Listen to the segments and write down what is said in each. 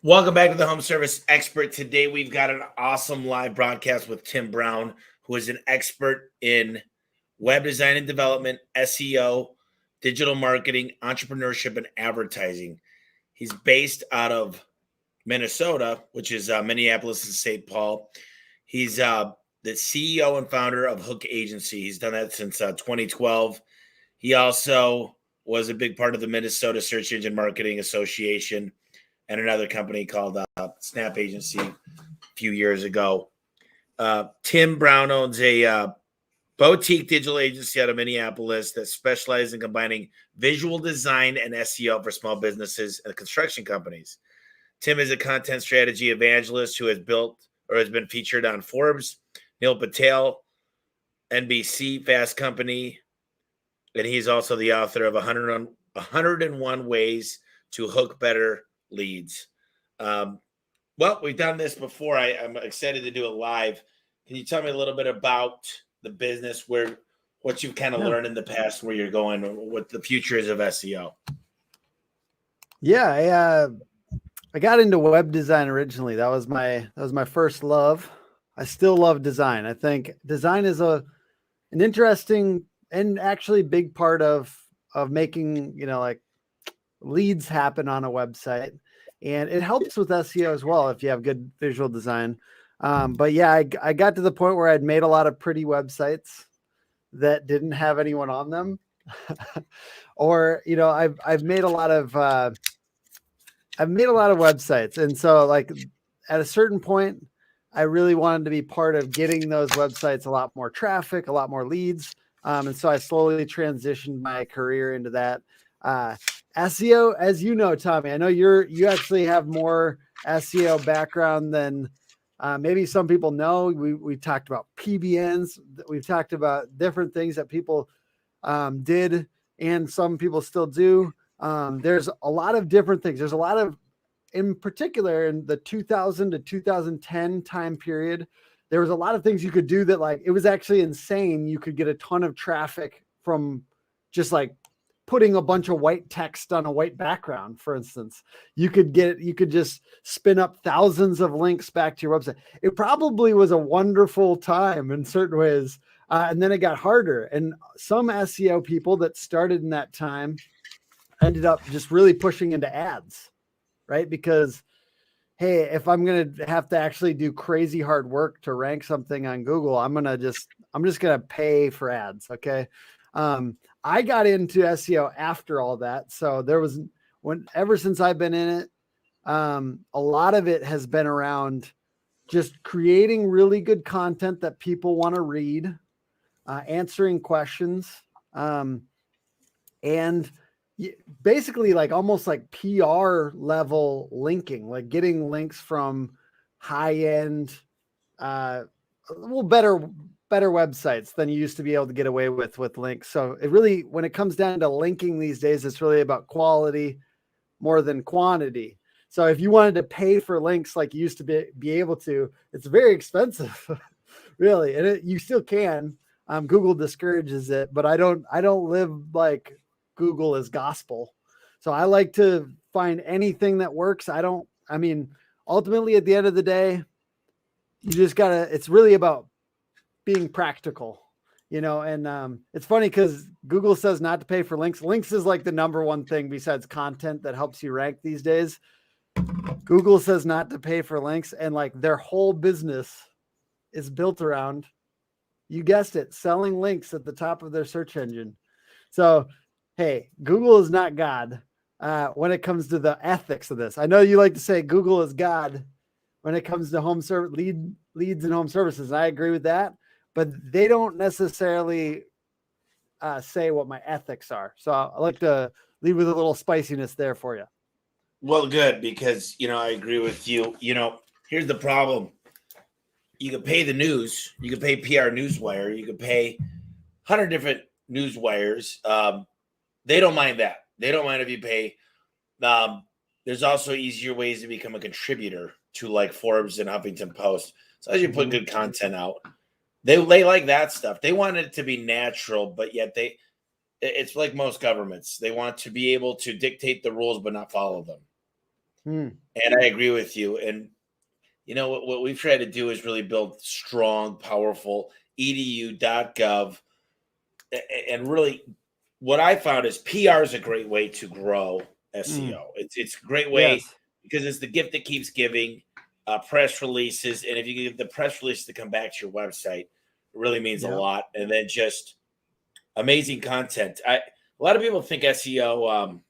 Welcome back to the Home Service Expert. Today we've got an awesome live broadcast with Tim Brown, who is an expert in web design and development, SEO, digital marketing, entrepreneurship, and advertising. He's based out of Minnesota, which is Minneapolis and St. Paul. He's the CEO and founder of Hook Agency. He's done that since 2012. He also was a big part of the Minnesota Search Engine Marketing Association and another company called Snap Agency a few years ago. Tim Brown owns a boutique digital agency out of Minneapolis that specializes in combining visual design and SEO for small businesses and construction companies. Tim is a content strategy evangelist who has built or has been featured on Forbes, Neil Patel, NBC, Fast Company, and he's also the author of 101 Ways to Hook Better Leads. Well, we've done this before. I'm excited to do it live. Can you tell me a little bit about the business, what you've kind of learned in the past, where you're going, what the future is of SEO? Yeah, I got into web design originally. That was my first love. I still love design. I think design is an interesting and actually big part of making, like leads happen on a website, and it helps with SEO as well if you have good visual design. But yeah, I got to the point where I'd made a lot of pretty websites that didn't have anyone on them, or I've made a lot of websites, and so like at a certain point, I really wanted to be part of getting those websites a lot more traffic, a lot more leads, and so I slowly transitioned my career into that. SEO, as you know, Tommy, I know you actually have more SEO background than maybe some people know. We talked about PBNs. We've talked about different things that people did and some people still do. There's a lot of different things. There's a lot of, in particular, in the 2000 to 2010 time period, there was a lot of things you could do that, like, it was actually insane. You could get a ton of traffic from just like putting a bunch of white text on a white background. For instance, you could just spin up thousands of links back to your website. It probably was a wonderful time in certain ways. And then it got harder. And some SEO people that started in that time ended up just really pushing into ads, right? Because, hey, if I'm going to have to actually do crazy hard work to rank something on Google, I'm just going to pay for ads. Okay. I got into SEO after all that. So ever since I've been in it, a lot of it has been around just creating really good content that people want to read, answering questions, and basically like almost like PR level linking, like getting links from high end, better websites than you used to be able to get away with links. So it really, when it comes down to linking these days, it's really about quality more than quantity. So if you wanted to pay for links like you used to be able to, it's very expensive, really. And you still can. Google discourages it, but I don't live like Google is gospel. So I like to find anything that works. Ultimately at the end of the day, it's really about being practical, and it's funny because Google says not to pay for links. Links is like the number one thing besides content that helps you rank these days. Google says not to pay for links, and like their whole business is built around, you guessed it, selling links at the top of their search engine. So, hey, Google is not God when it comes to the ethics of this. I know you like to say Google is God when it comes to leads and home services. And I agree with that, but they don't necessarily say what my ethics are. So I like to leave with a little spiciness there for you. Well, good, because, I agree with you. Here's the problem. You could pay the news. You could pay PR Newswire. You could pay 100 different news wires. They don't mind that. They don't mind if you pay. There's also easier ways to become a contributor to like Forbes and Huffington Post. So as you put good content out, they like that stuff. They want it to be natural, but yet it's like most governments. They want to be able to dictate the rules, but not follow them. And I agree with you. And what we've tried to do is really build strong, powerful edu.gov. And really, what I found is PR is a great way to grow SEO. It's a great way Yes. because it's the gift that keeps giving. Press releases, and if you get the press release to come back to your website, it really means a Yep. lot. And then just amazing content. A lot of people think SEO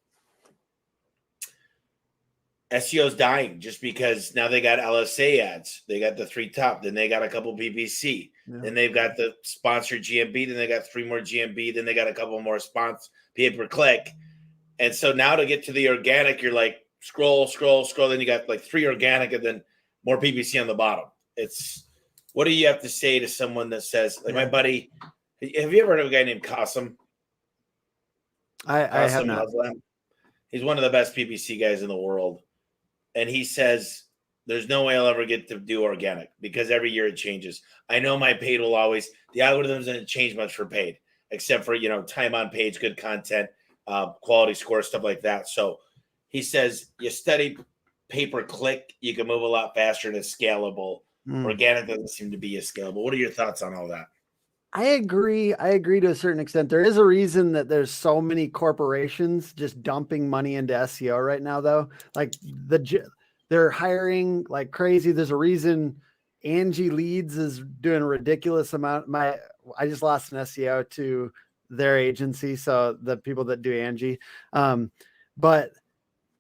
SEO is dying just because now they got LSA ads, they got the 3 top, then they got a couple BBC, Yeah. then they've got the sponsored GMB, then they got 3 more GMB, then they got a couple more sponsors pay per click. And so now to get to the organic, you're like scroll, then you got like 3 organic and then more PPC on the bottom. It's what do you have to say to someone that says, like my buddy, have you ever heard of a guy named Qasim? I have not. Muslim? He's one of the best PPC guys in the world. And he says, there's no way I'll ever get to do organic because every year it changes. I know my paid will always, the algorithms didn't change much for paid, except for, time on page, good content, quality score, stuff like that. So he says, you study pay-per-click, you can move a lot faster and it's scalable. Organic doesn't seem to be as scalable. What are your thoughts on all that? I agree to a certain extent. There is a reason that there's so many corporations just dumping money into SEO right now, though. Like they're hiring like crazy. There's a reason Angie Leads is doing a ridiculous amount. I just lost an SEO to their agency, so the people that do Angie. But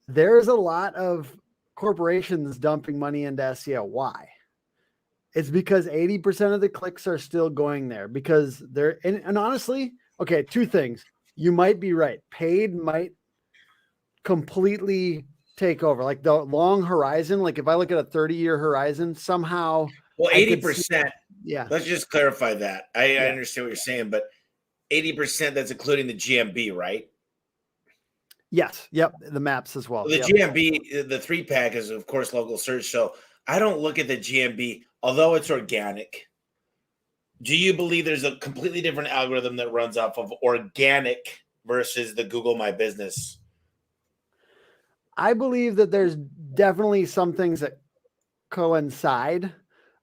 there's a lot of corporations dumping money into SEO. Why? It's because 80% of the clicks are still going there because they're, and honestly, okay, 2 things. You might be right. Paid might completely take over. Like the long horizon, like if I look at a 30-year horizon, somehow. Well, 80%. Yeah. Let's just clarify that. I understand what you're saying, but 80%, that's including the GMB, right? Yes. Yep. The maps as well. The GMB, the 3-pack is, of course, local search. So I don't look at the GMB, although it's organic. Do you believe there's a completely different algorithm that runs off of organic versus the Google My Business? I believe that there's definitely some things that coincide.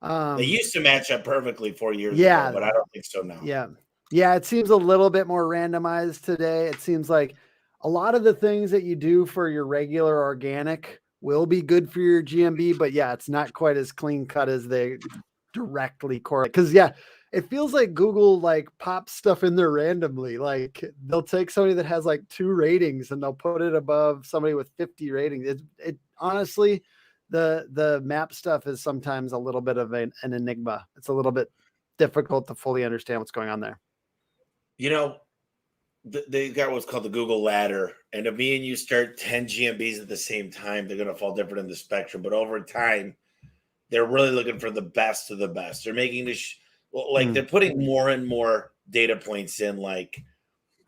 They used to match up perfectly 4 years ago, but I don't think so now. Yeah. It seems a little bit more randomized today. It seems like a lot of the things that you do for your regular organic will be good for your GMB, but it's not quite as clean cut as they directly correlate. Because it feels like Google like pops stuff in there randomly. Like they'll take somebody that has like 2 ratings and they'll put it above somebody with 50 ratings. It honestly, the map stuff is sometimes a little bit of an enigma. It's a little bit difficult to fully understand what's going on there. They got what's called the Google ladder. And if me and you start 10 GMBs at the same time, they're going to fall different in the spectrum. But over time, they're really looking for the best of the best. They're making this, they're putting more and more data points in. Like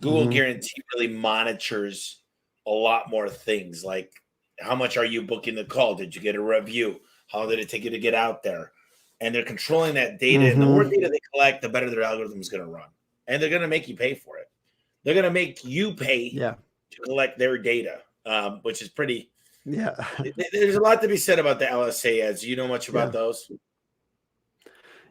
Google Guarantee really monitors a lot more things. Like how much are you booking the call? Did you get a review? How long did it take you to get out there? And they're controlling that data. And the more data they collect, the better their algorithm is going to run. And they're going to make you pay for it. They're going to make you pay to collect their data, which is pretty. Yeah. There's a lot to be said about the LSA ads. You know much about those?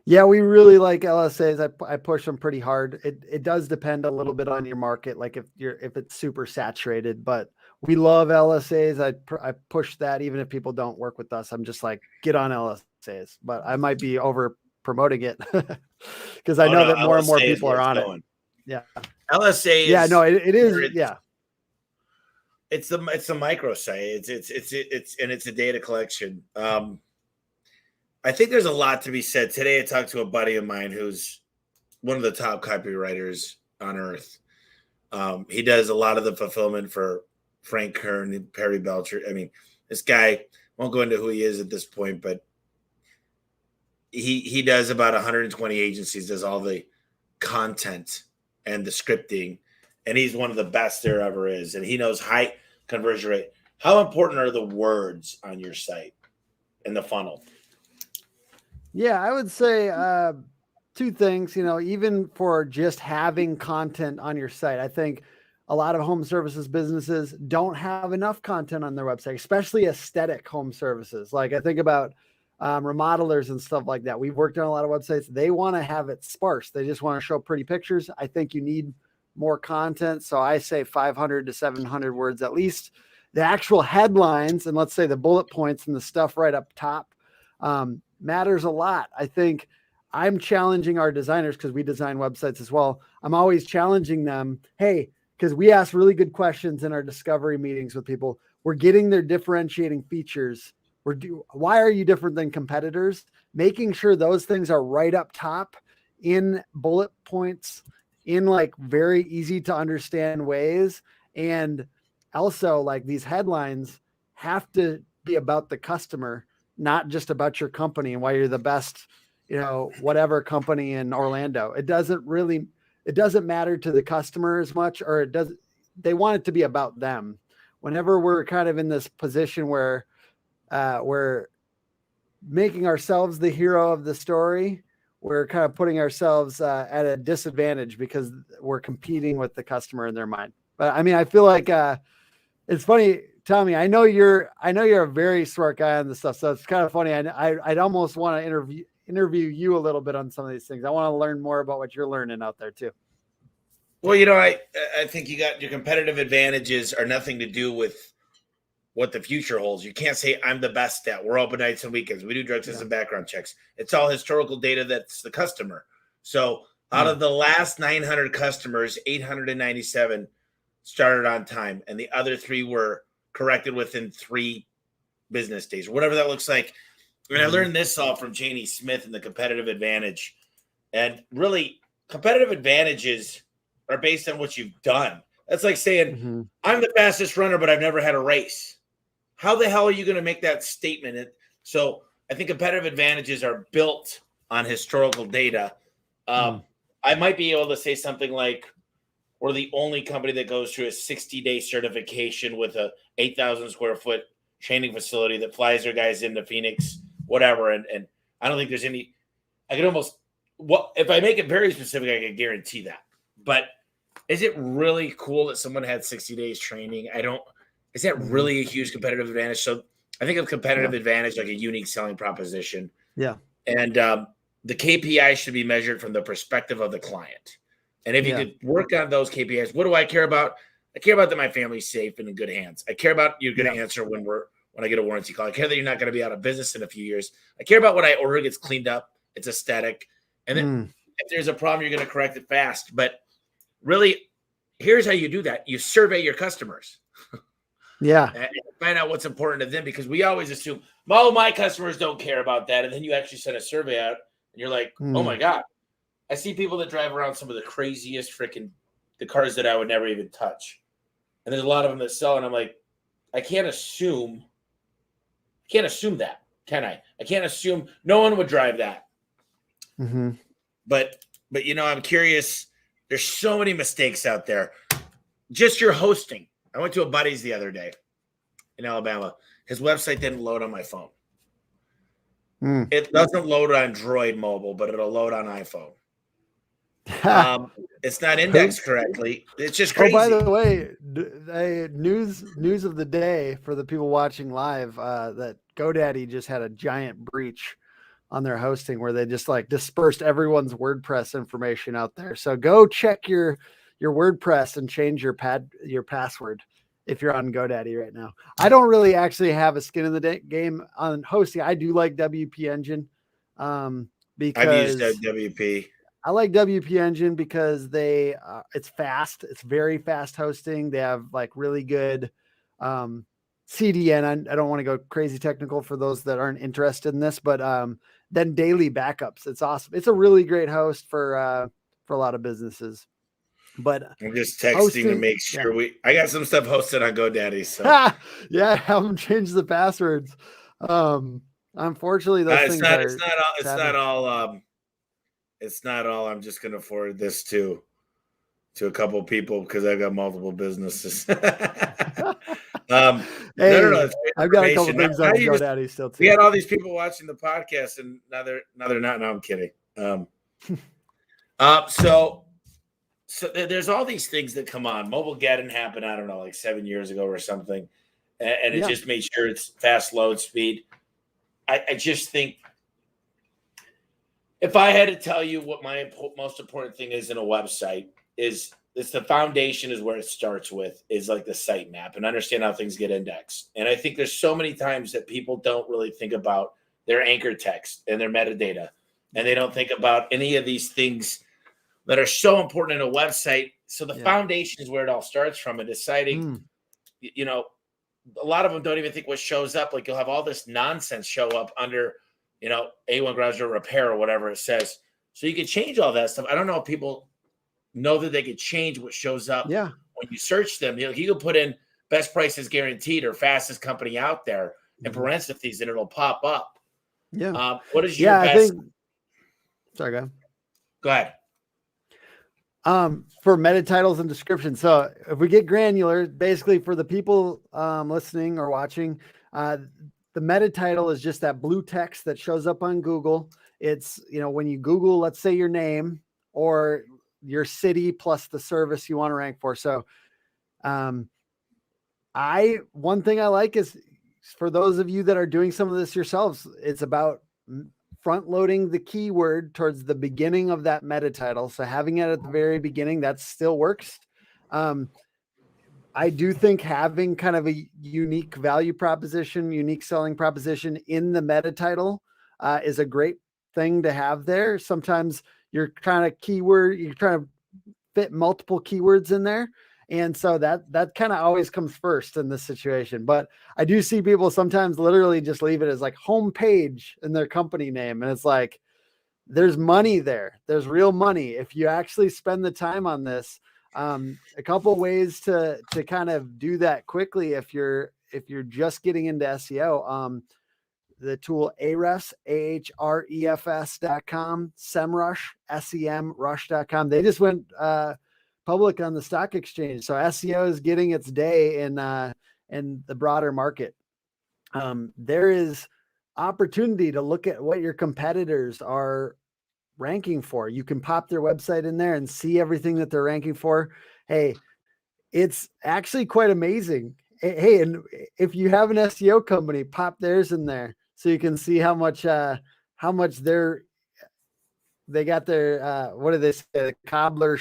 Yeah, we really like LSAs. I push them pretty hard. It does depend a little bit on your market, like if it's super saturated, but we love LSAs. I push that even if people don't work with us. I'm just like, get on LSAs, but I might be over promoting it because I know that more and more people are on it. Yeah. LSA it is. It's a microsite. It's a data collection. I think there's a lot to be said. Today I talked to a buddy of mine who's one of the top copywriters on earth. He does a lot of the fulfillment for Frank Kern and Perry Belcher. I mean, this guy, won't go into who he is at this point, but he does about 120 agencies, does all the content and the scripting, and he's one of the best there ever is. And he knows high conversion rate. How important are the words on your site in the funnel? Yeah, I would say 2 things, even for just having content on your site. I think a lot of home services businesses don't have enough content on their website, especially aesthetic home services. Like I think about remodelers and stuff like that. We've worked on a lot of websites. They want to have it sparse. They just want to show pretty pictures. I think you need more content. So I say 500 to 700 words at least. The actual headlines and let's say the bullet points and the stuff right up top matters a lot. I think I'm challenging our designers because we design websites as well. I'm always challenging them. Hey, because we ask really good questions in our discovery meetings with people. We're getting their differentiating features. Why are you different than competitors? Making sure those things are right up top in bullet points, in like very easy to understand ways. And also like these headlines have to be about the customer, not just about your company and why you're the best, whatever company in Orlando. It doesn't matter to the customer as much, or they want it to be about them. Whenever we're kind of in this position where we're making ourselves the hero of the story, we're kind of putting ourselves at a disadvantage because we're competing with the customer in their mind. But I mean, I feel like it's funny, Tommy. I know you're a very smart guy on this stuff, so it's kind of funny. I'd almost want to interview you a little bit on some of these things. I want to learn more about what you're learning out there too. Well, I think you got your competitive advantages are nothing to do with what the future holds. You can't say I'm the best at. We're open nights and weekends. We do drug tests and background checks. It's all historical data that's the customer. So out of the last 900 customers, 897 started on time, and the other 3 were corrected within 3 business days, or whatever that looks like. And I learned this all from Janie Smith and the competitive advantage. And really, competitive advantages are based on what you've done. That's like saying, I'm the fastest runner, but I've never had a race. How the hell are you going to make that statement? So I think competitive advantages are built on historical data. I might be able to say something like, we're the only company that goes through a 60-day certification with a 8,000 square foot training facility that flies their guys into Phoenix, whatever. And I don't think there's any, I could almost, if I make it very specific, I can guarantee that. But is it really cool that someone had 60 days training? Is that really a huge competitive advantage? So I think of competitive advantage like a unique selling proposition. Yeah. And the KPI should be measured from the perspective of the client. And if you could work on those KPIs, what do I care about? I care about that my family's safe and in good hands. I care about you're going to answer when I get a warranty call. I care that you're not going to be out of business in a few years. I care about what I order gets cleaned up. It's aesthetic. And then if there's a problem, you're going to correct it fast. But really, here's how you do that. You survey your customers. And find out what's important to them, because we always assume, all of my customers don't care about that. And then you actually send a survey out and you're like, oh my God. I see people that drive around some of the craziest the cars that I would never even touch. And there's a lot of them that sell. And I'm like, I can't assume that, can I? I can't assume no one would drive that. But I'm curious. There's so many mistakes out there. Just your hosting. I went to a buddy's the other day in Alabama. His website didn't load on my phone. It doesn't load on Droid mobile, but it'll load on iPhone. It's not indexed correctly. It's just crazy. Oh, by the way, news of the day for the people watching live, that GoDaddy just had a giant breach on their hosting where they just like dispersed everyone's WordPress information out there. So go check your WordPress and change your password if you're on GoDaddy right now. I don't really actually have a skin in the game on hosting. I do like WP Engine because I've used WP. I like WP Engine because it's fast. It's very fast hosting. They have like really good CDN. I don't want to go crazy technical for those that aren't interested in this, but then daily backups. It's awesome. It's a really great host for a lot of businesses. But I'm just texting to make sure I got some stuff hosted on GoDaddy. So have them change the passwords. Unfortunately, those things it's not all. I'm just going to forward this to a couple of people because I've got multiple businesses. No. I've got a couple things on GoDaddy still too. We had all these people watching the podcast, and now they're not. No, I'm kidding. so there's all these things that come on. Mobilegeddon happened, I don't know, like 7 years ago or something, and it Yeah. just made sure it's fast load speed. I just think if I had to tell you what my most important thing is in a website is it's the foundation is where it starts with is like the sitemap and understand how things get indexed. And I think there's so many times that people don't really think about their anchor text and their metadata, and they don't think about any of these things that are so important in a website. So the foundation is where it all starts from, and deciding, you know, a lot of them don't even think what shows up. Like you'll have all this nonsense show up under, you know, A1 browser repair or whatever it says. So you can change all that stuff. I don't know if people know that they could change what shows up when you search them. You know, you can put in best prices guaranteed or fastest company out there in parentheses and it'll pop up. Yeah. What is your best? Sorry, go ahead. For meta titles and descriptions. So if we get granular, basically for the people listening or watching, the meta title is just that blue text that shows up on Google. It's, you know, when you Google, let's say your name or your city plus the service you want to rank for. So one thing I like is for those of you that are doing some of this yourselves, it's about front loading the keyword towards the beginning of that meta title. So having it at the very beginning, that still works. I do think having kind of a unique value proposition, unique selling proposition in the meta title is a great thing to have there. Sometimes you're trying to fit multiple keywords in there. And so that kind of always comes first in this situation. But I do see people sometimes literally just leave it as like homepage in their company name. And it's like, there's money there. There's real money. If you actually spend the time on this, a couple ways to kind of do that quickly. If you're just getting into SEO, the tool Ahrefs, ahrefs.com, SEMrush, SEMrush.com. They just went public on the stock exchange. So SEO is getting its day in the broader market. There is opportunity to look at what your competitors are ranking for. You can pop their website in there and see everything that they're ranking for. Hey, it's actually quite amazing. Hey, and if you have an SEO company, pop theirs in there so you can see how much they got their what do they say? The cobbler.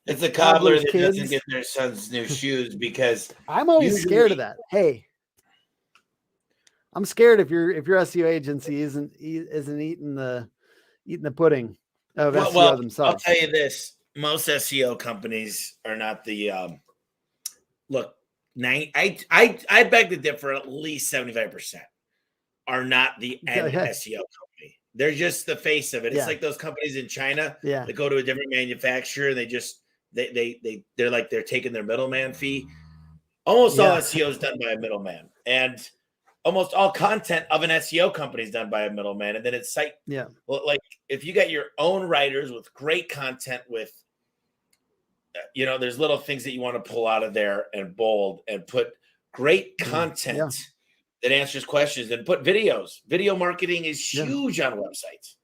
It's a cobbler that doesn't get their son's new shoes because I'm always scared of that. Hey, I'm scared if your SEO agency isn't eating the pudding of SEO themselves. I'll tell you this: most SEO companies are not the look. I beg to differ. At least 75% are not the end SEO company. They're just the face of it. It's like those companies in China that go to a different manufacturer and they just they're like they're taking their middleman fee. Almost all SEO is done by a middleman, and almost all content of an SEO company is done by a middleman. And then it's well, like if you got your own writers with great content with, you know, there's little things that you want to pull out of there and bold and put great content that answers questions and put videos. Video marketing is huge on websites.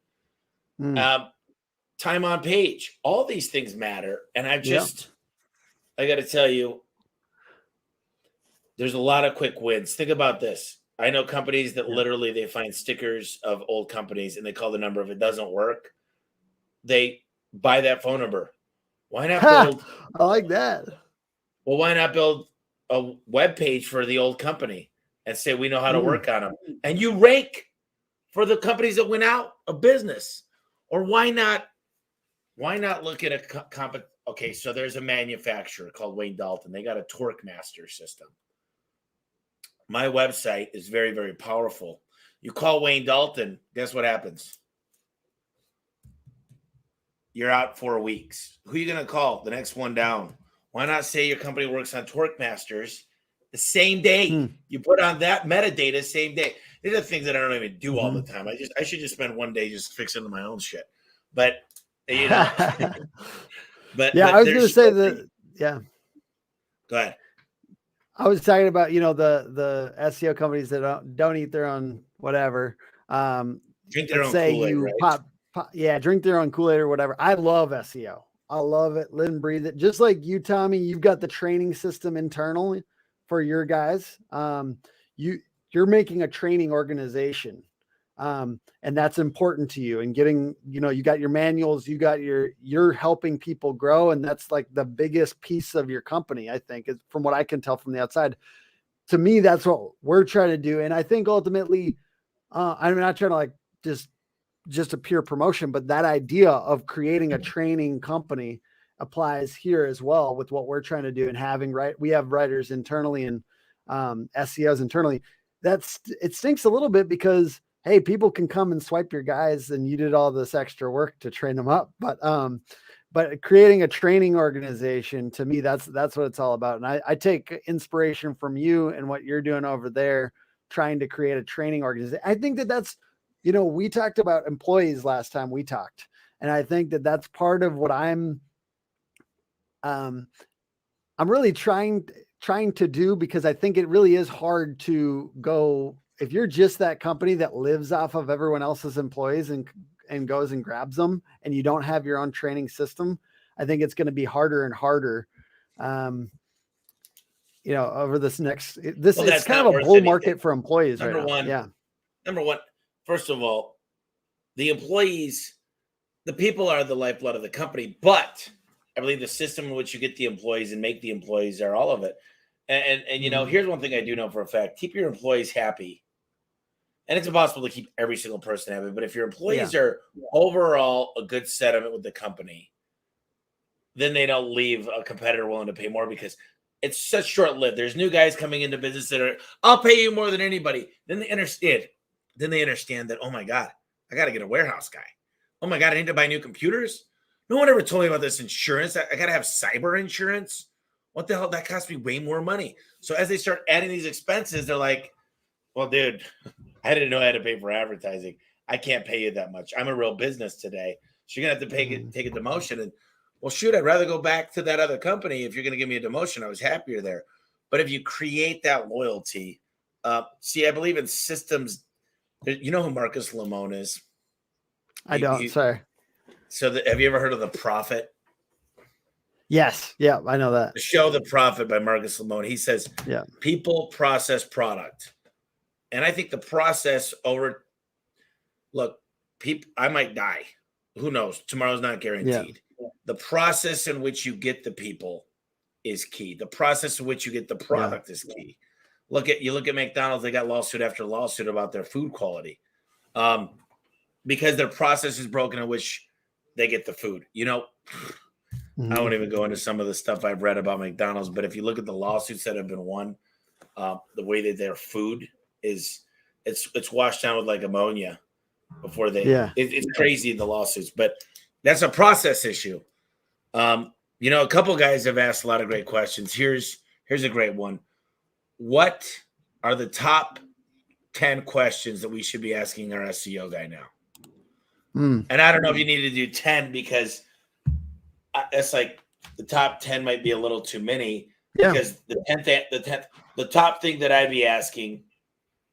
Time on page, all these things matter. And I got to tell you, there's a lot of quick wins. Think about this. I know companies that literally they find stickers of old companies and they call the number. If it doesn't work, they buy that phone number. Why not build? I like that. Well, why not build a web page for the old company and say we know how to work on them? And you rank for the companies that went out of business. Or why not look at a okay, so there's a manufacturer called Wayne Dalton. They got a Torque Master system. My website is very, very powerful. You call Wayne Dalton, guess what happens? You're out 4 weeks. Who are you going to call? The next one down. Why not say your company works on Torque Masters the same day? You put on that metadata same day. These are things that I don't even do all the time. I should just spend one day just fixing my own shit. But you know, but I was going to say that. Yeah. Go ahead. I was talking about, you know, the SEO companies that don't eat their own whatever. Drink their own Kool-Aid, right? Drink their own Kool-Aid or whatever. I love SEO. I love it. Live and breathe it. Just like you, Tommy, you've got the training system internally for your guys. You're making a training organization. And that's important to you, and getting, you got your manuals, you're helping people grow. And that's like the biggest piece of your company, I think, is from what I can tell from the outside. To me, that's what we're trying to do. And I think ultimately, I'm not trying to like just a pure promotion, but that idea of creating a training company applies here as well with what we're trying to do. And we have writers internally and SEOs internally. It stinks a little bit because, hey, people can come and swipe your guys and you did all this extra work to train them up. But creating a training organization, to me, that's what it's all about. And I take inspiration from you and what you're doing over there, trying to create a training organization. I think that's, we talked about employees last time we talked. And I think that's part of what I'm really trying to do, because I think it really is hard to go, if you're just that company that lives off of everyone else's employees and goes and grabs them, and you don't have your own training system. I think it's going to be harder and harder, over it's kind of a bull market for employees right now. Yeah. Number one, first of all, the employees, the people are the lifeblood of the company, but I believe the system in which you get the employees and make the employees are all of it. And here's one thing I do know for a fact: keep your employees happy. And it's impossible to keep every single person happy, but if your employees are overall a good sentiment with the company, then they don't leave a competitor willing to pay more, because it's such short-lived. There's new guys coming into business that are, I'll pay you more than anybody. Then they understand that, oh my God, I got to get a warehouse guy. Oh my God, I need to buy new computers. No one ever told me about this insurance. I got to have cyber insurance. What the hell? That costs me way more money. So as they start adding these expenses, they're like, well, dude, I didn't know I had to pay for advertising. I can't pay you that much. I'm a real business today. So you're going to have to take a demotion. And, well, shoot, I'd rather go back to that other company. If you're going to give me a demotion, I was happier there. But if you create that loyalty, I believe in systems. You know who Marcus Lemonis is? I don't, sorry. So have you ever heard of The Prophet? Yes. Yeah, I know that. The show The Prophet by Marcus Lemonis. He says, people, process, product. And I think the process I might die. Who knows? Tomorrow's not guaranteed. Yeah. The process in which you get the people is key. The process in which you get the product is key. Look at McDonald's. They got lawsuit after lawsuit about their food quality, because their process is broken in which they get the food. I won't even go into some of the stuff I've read about McDonald's, but if you look at the lawsuits that have been won, the way that their food is, it's washed down with like ammonia before they. Yeah. It's crazy, the lawsuits, but that's a process issue. A couple guys have asked a lot of great questions. Here's a great one. What are the top 10 questions that we should be asking our SEO guy now? And I don't know if you need to do 10, because that's like the top 10 might be a little too many. Yeah. Because the top thing that I'd be asking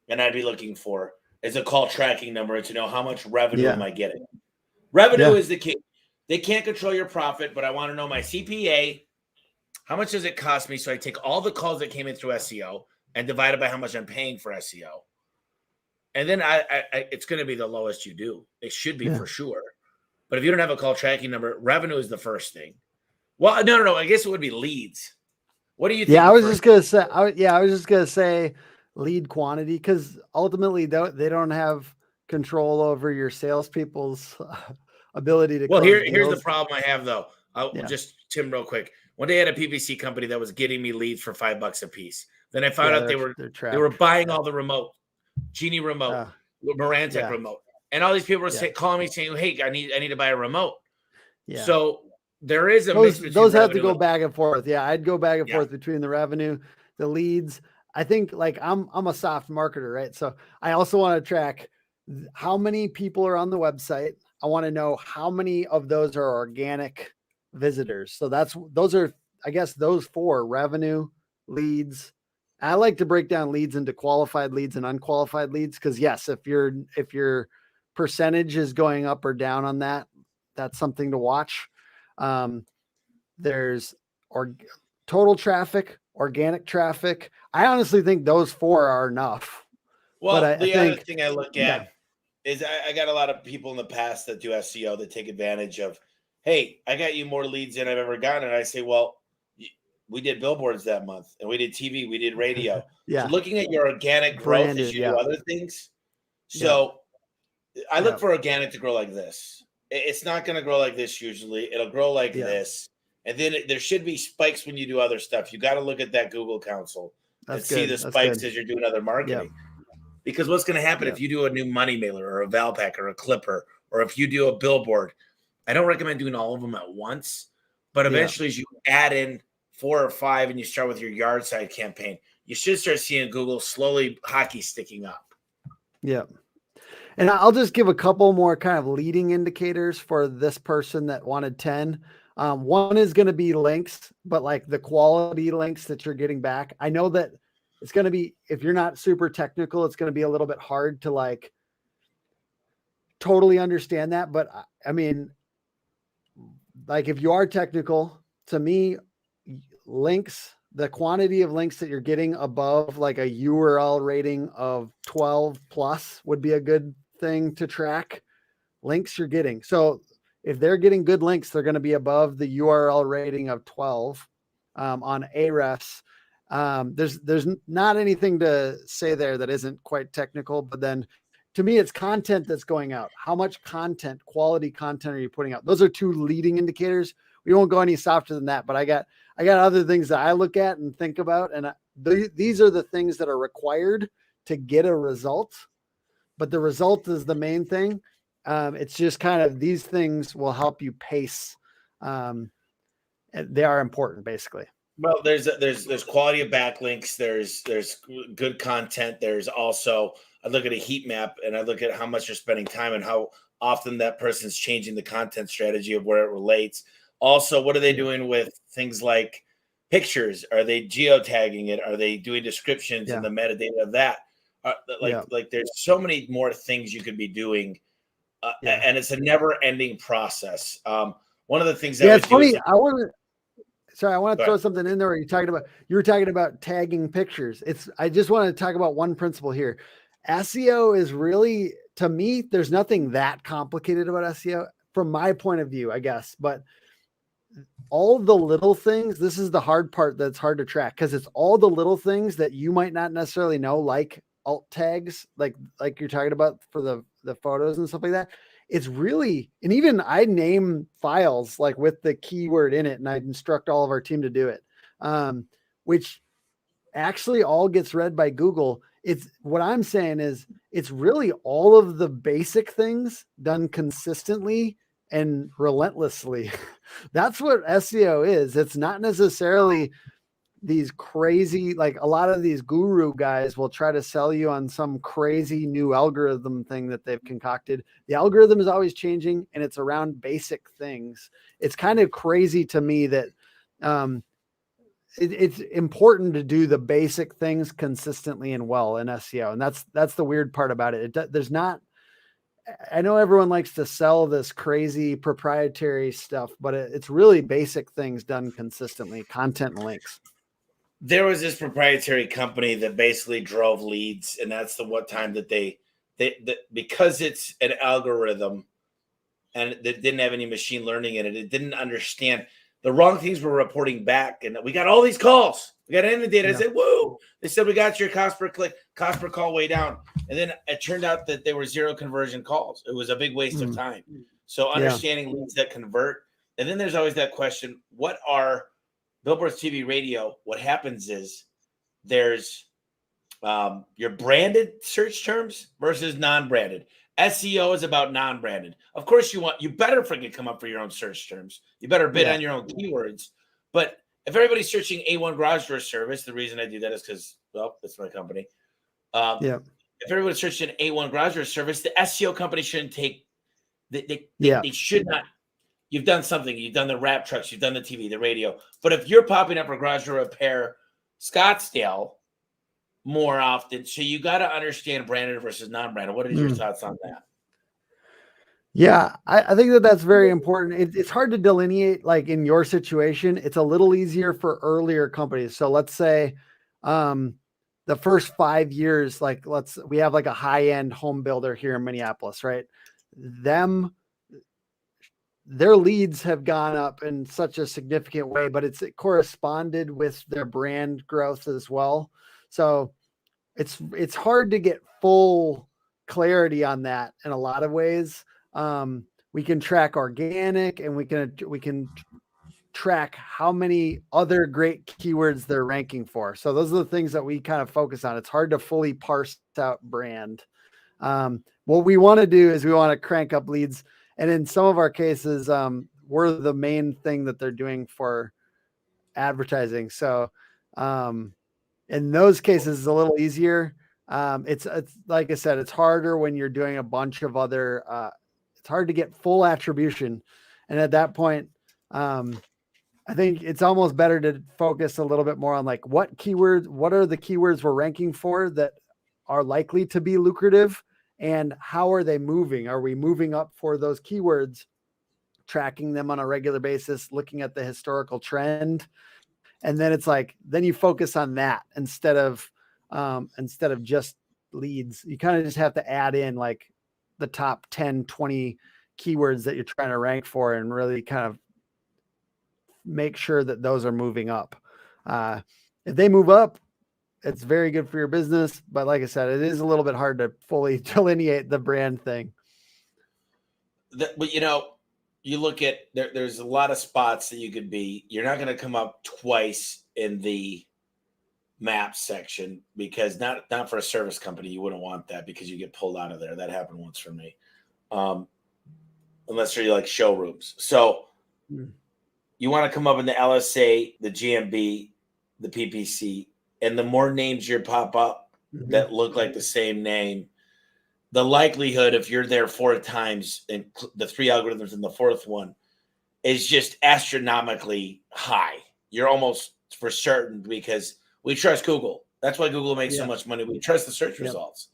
and I'd be looking for is a call tracking number to know how much revenue am I getting. Revenue is the key. They can't control your profit, but I want to know my CPA. How much does it cost me? So I take all the calls that came in through SEO and divide it by how much I'm paying for SEO. And then it's going to be the lowest you do. It should be for sure. But if you don't have a call tracking number, revenue is the first thing. Well, no. I guess it would be leads. What do you think? Yeah, I was just going to say lead quantity, because ultimately they don't have control over your salespeople's ability to. Well, here's the problem I have though. Just Tim, real quick. One day I had a PPC company that was getting me leads for $5 a piece. Then I found out they were buying all the remote, Genie remote, Marantec remote, and all these people were calling me saying, "Hey, I need to buy a remote." Yeah. So there is a mix between those have to go back and forth. Yeah, I'd go back and forth between the revenue, the leads. I think like I'm a soft marketer, right? So I also want to track how many people are on the website. I want to know how many of those are organic visitors. So those are, I guess, those four: revenue, leads. I like to break down leads into qualified leads and unqualified leads, because yes, if your percentage is going up or down on that, that's something to watch. There's total traffic, organic traffic. I honestly think those 4 are enough. Well, but the I other think, thing I look at is I got a lot of people in the past that do SEO that take advantage of, hey, I got you more leads than I've ever gotten. And I say, well, we did billboards that month, and we did TV, we did radio. yeah, So looking at your organic growth branded, as you do other things. Yeah. So I look Yeah. for organic to grow like this. It's not going to grow like this usually. It'll grow like Yeah. this. And then there should be spikes when you do other stuff. You got to look at that Google console and see the spikes as you're doing other marketing. Because what's going to happen if you do a new money mailer or a Valpak or a Clipper, or if you do a billboard, I don't recommend doing all of them at once, but eventually as you add in 4 or 5 and you start with your yard side campaign, you should start seeing Google slowly hockey sticking up. Yeah. And I'll just give a couple more kind of leading indicators for this person that wanted 10. One is going to be links, but like the quality links that you're getting back. I know that it's going to be, if you're not super technical, it's going to be a little bit hard to like totally understand that. But I mean, like if you are technical, to me, links, the quantity of links that you're getting above like a URL rating of 12 plus would be a good thing to track. Links you're getting. So if they're getting good links, they're going to be above the URL rating of 12 on Ahrefs. There's not anything to say there that isn't quite technical, but then to me, it's content that's going out. How much content, quality content are you putting out? Those are 2 leading indicators. We won't go any softer than that, but I got other things that I look at and think about. And these are the things that are required to get a result, but the result is the main thing. It's just kind of, these things will help you pace. They are important basically. Well, there's quality of backlinks. There's good content. There's also, I look at a heat map and I look at how much you're spending time and how often that person's changing the content strategy of where it relates. Also, what are they doing with things like pictures? Are they geotagging it? Are they doing descriptions and the metadata of that? Like there's so many more things you could be doing, and it's a never-ending process. One of the things that it's funny. I want to throw something in there. Where you were talking about tagging pictures. I just want to talk about one principle here. SEO is really, to me, there's nothing that complicated about SEO from my point of view, I guess, but all the little things, this is the hard part that's hard to track, because it's all the little things that you might not necessarily know, like alt tags, like you're talking about for the photos and stuff like that. It's really, and even I name files like with the keyword in it, and I instruct all of our team to do it, which actually all gets read by Google. It's what I'm saying is it's really all of the basic things done consistently and relentlessly. That's what SEO is. It's not necessarily these crazy, like a lot of these guru guys will try to sell you on some crazy new algorithm thing that they've concocted. The algorithm is always changing and it's around basic things. It's kind of crazy to me that it's important to do the basic things consistently and well in SEO. And that's the weird part about it. There's not, I know everyone likes to sell this crazy proprietary stuff, but it's really basic things done consistently, content and links. There was this proprietary company that basically drove leads, and that's the one time that they because it's an algorithm and it didn't have any machine learning in it, it didn't understand the wrong things were reporting back. And we got all these calls. We got in the data. I said, whoa. They said, we got your cost per click, cost per call way down. And then it turned out that there were 0 conversion calls. It was a big waste of time. So understanding leads that convert. And then there's always that question, what are billboards, TV, radio? What happens is there's your branded search terms versus non-branded. SEO is about non-branded. Of course, you better freaking come up for your own search terms. You better bid on your own keywords. But if everybody's searching A1 garage door service, the reason I do that is because, well, that's my company. If everybody's searching A1 garage door service, the SEO company shouldn't take. They should not. You've done something. You've done the wrap trucks. You've done the TV, the radio. But if you're popping up for garage door repair, Scottsdale, more often. So you got to understand branded versus non-branded. What are your thoughts on that? Yeah, I think that that's very important. It's hard to delineate, like in your situation, it's a little easier for earlier companies. So let's say um, the first 5 years, like we have like a high end home builder here in Minneapolis, right? Them, their leads have gone up in such a significant way, but it corresponded with their brand growth as well. So it's hard to get full clarity on that in a lot of ways. We can track organic, and we can track how many other great keywords they're ranking for. So those are the things that we kind of focus on. It's hard to fully parse out brand. What we want to do is we want to crank up leads, and in some of our cases, we're the main thing that they're doing for advertising. So in those cases, it's a little easier. It's like I said, it's harder when you're doing a bunch of other. It's hard to get full attribution, and at that point, I think it's almost better to focus a little bit more on like what are the keywords we're ranking for that are likely to be lucrative, and how are they moving? Are we moving up for those keywords? Tracking them on a regular basis, looking at the historical trend, and then it's like then you focus on that instead of just leads. You kind of just have to add in like the top 10, 20 keywords that you're trying to rank for, and really kind of make sure that those are moving up. If they move up, it's very good for your business, but like I said, it is a little bit hard to fully delineate the brand thing. But you look at there's a lot of spots that you could be. You're not going to come up twice in the map section, because not for a service company. You wouldn't want that, because you get pulled out of there. That happened once for me. Unless you're like showrooms. So you want to come up in the LSA, the GMB, the PPC, and the more names you pop up that look like the same name, the likelihood, if you're there 4 times and the 3 algorithms in the 4th one, is just astronomically high. You're almost for certain, because we trust Google. That's why Google makes so much money. We trust the search results.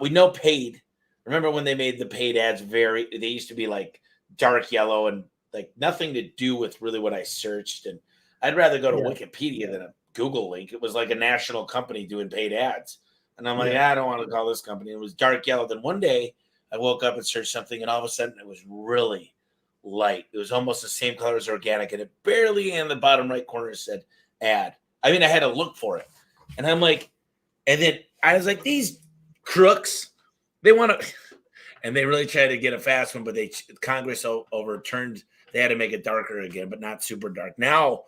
We know paid. Remember when they made the paid ads they used to be like dark yellow and like nothing to do with really what I searched. And I'd rather go to Wikipedia than a Google link. It was like a national company doing paid ads. And I'm like, I don't want to call this company. It was dark yellow. Then one day I woke up and searched something, and all of a sudden it was really light. It was almost the same color as organic, and it barely in the bottom right corner said ad. I mean, I had to look for it. And I'm like, and then I was like, these crooks, they want to, and they really tried to get a fast one, but Congress overturned. They had to make it darker again, but not super dark. Now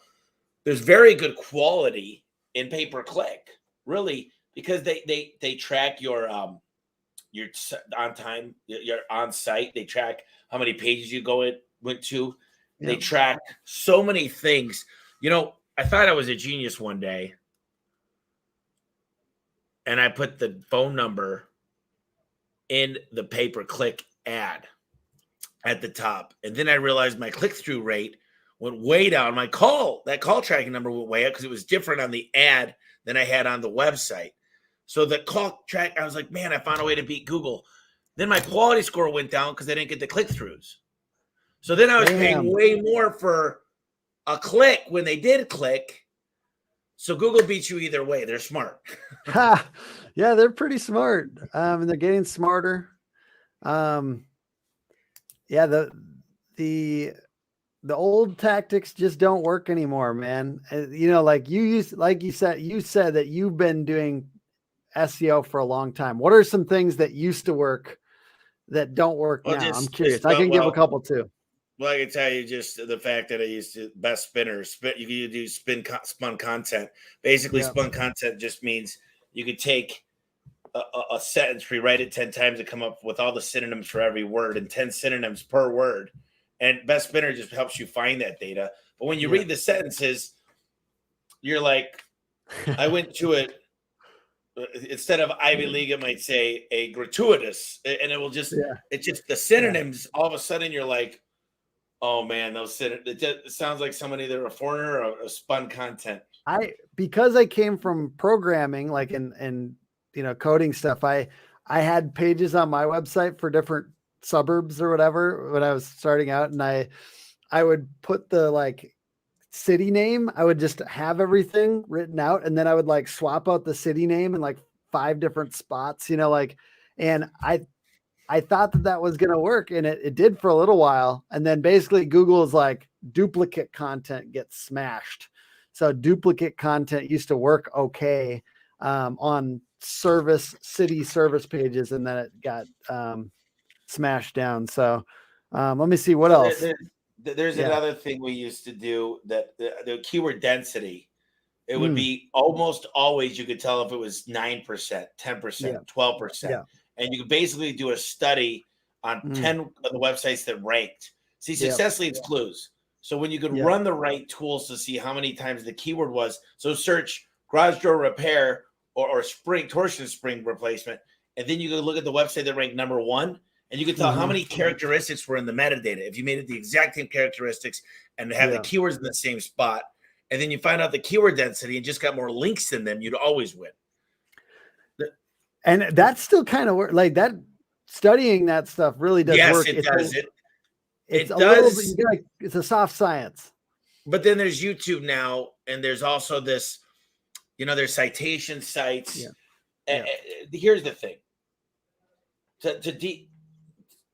there's very good quality in pay-per-click, really, because they track your on time, your on site. They track how many pages you went to. They track so many things. I thought I was a genius one day, and I put the phone number in the pay-per-click ad at the top, and then I realized my click-through rate went way down. That call tracking number went way up, because it was different on the ad than I had on the website. So the call track, I was like, man, I found a way to beat Google. Then my quality score went down because I didn't get the click-throughs. So then I was paying way more for a click when they did click. So Google beats you either way. They're smart. Yeah, they're pretty smart. And they're getting smarter. The old tactics just don't work anymore, man. Like you said that you've been doing SEO for a long time. What are some things that used to work that don't work now? I'm curious. I can give a couple too. Well, I can tell you just the fact that I used to best spinners. You can do spun content. Basically, spun content just means you could take a sentence, rewrite it 10 times, to come up with all the synonyms for every word, and 10 synonyms per word. And Best Spinner just helps you find that data. But when you read the sentences, you're like, I went to it. Instead of Ivy League, it might say a gratuitous, and it will just, it's just the synonyms. All of a sudden you're like, oh man, those synonyms, it sounds like somebody, they're a foreigner or a spun content. Because I came from programming, like and coding stuff, I had pages on my website for different suburbs or whatever when I was starting out, and I would put the like city name. I would just have everything written out, and then I would like swap out the city name in like 5 different spots, like, and I thought that was going to work, and it did for a little while. And then basically Google is like, duplicate content gets smashed. So duplicate content used to work okay on city service pages, and then it got smashed down. So let me see what else. There's another thing we used to do, that the keyword density, it would be almost always, you could tell if it was 9%, 10%, 12%. And you could basically do a study on 10 of the websites that ranked. See, success leaves clues. So when you could run the right tools to see how many times the keyword was, so search garage door repair or torsion spring replacement, and then you could look at the website that ranked number 1, and you could tell how many characteristics were in the metadata. If you made it the exact same characteristics and have the keywords in the same spot, and then you find out the keyword density and just got more links in them, you'd always win. And that's still kind of work, like that. Studying that stuff really does work. It does. It's a does. It's a soft science. But then there's YouTube now, and there's also this, there's citation sites. Here's the thing.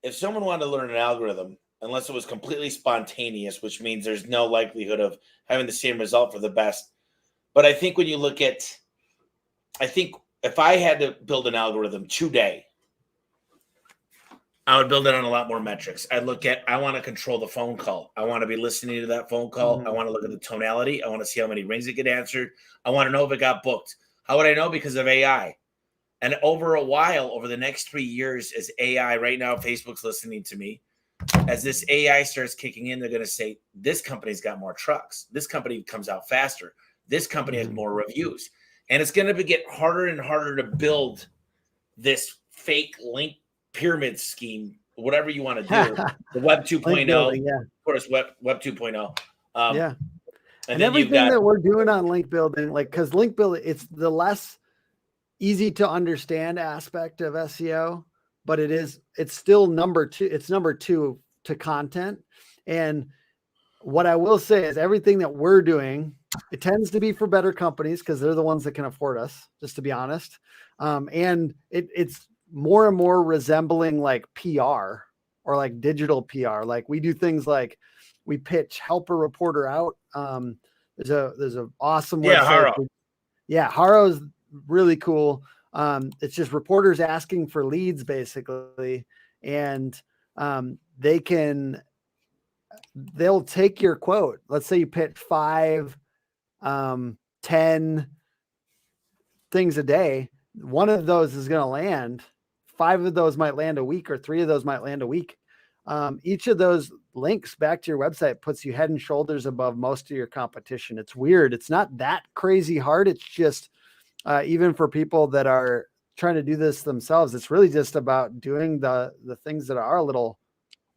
If someone wanted to learn an algorithm, unless it was completely spontaneous, which means there's no likelihood of having the same result for the best. But I think when you look at, if I had to build an algorithm today, I would build it on a lot more metrics. I want to control the phone call. I want to be listening to that phone call. I want to look at the tonality. I want to see how many rings it get answered. I want to know if it got booked. How would I know? Because of AI. And over the next 3 years, as AI, right now, Facebook's listening to me. As this AI starts kicking in, they're going to say, this company's got more trucks. This company comes out faster. This company has more reviews. And it's going to get harder and harder to build this fake link pyramid scheme, whatever you want to do. The Web 2.0, of course, Web 2.0. And everything that we're doing on link building, like, because link building, it's the less easy to understand aspect of SEO, but it's still number 2. It's number 2 to content. And what I will say is everything that we're doing, it tends to be for better companies because they're the ones that can afford us, just to be honest. And it's more and more resembling like PR or like digital PR. Like we do things like we pitch help a reporter out. There's a awesome website. Haro. Haro is really cool. It's just reporters asking for leads basically. And they'll take your quote. Let's say you pitch 5, 10 things a day. One of those is going to land. 5 of those might land a week, or 3 of those might land a week. Each of those links back to your website puts you head and shoulders above most of your competition. It's weird. It's not that crazy hard. It's just, even for people that are trying to do this themselves, it's really just about doing the things that are a little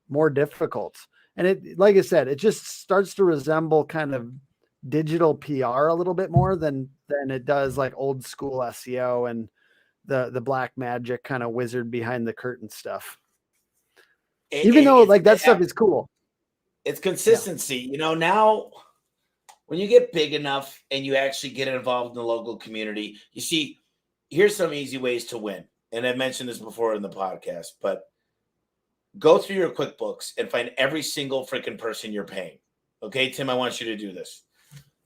more difficult. And it, like I said, it just starts to resemble kind of digital PR a little bit more than it does like old school SEO and the black magic kind of wizard behind the curtain stuff. Even though like that stuff is cool. It's consistency. Now when you get big enough and you actually get involved in the local community, you see, here's some easy ways to win. And I've mentioned this before in the podcast, but go through your QuickBooks and find every single freaking person you're paying. Okay, Tim, I want you to do this.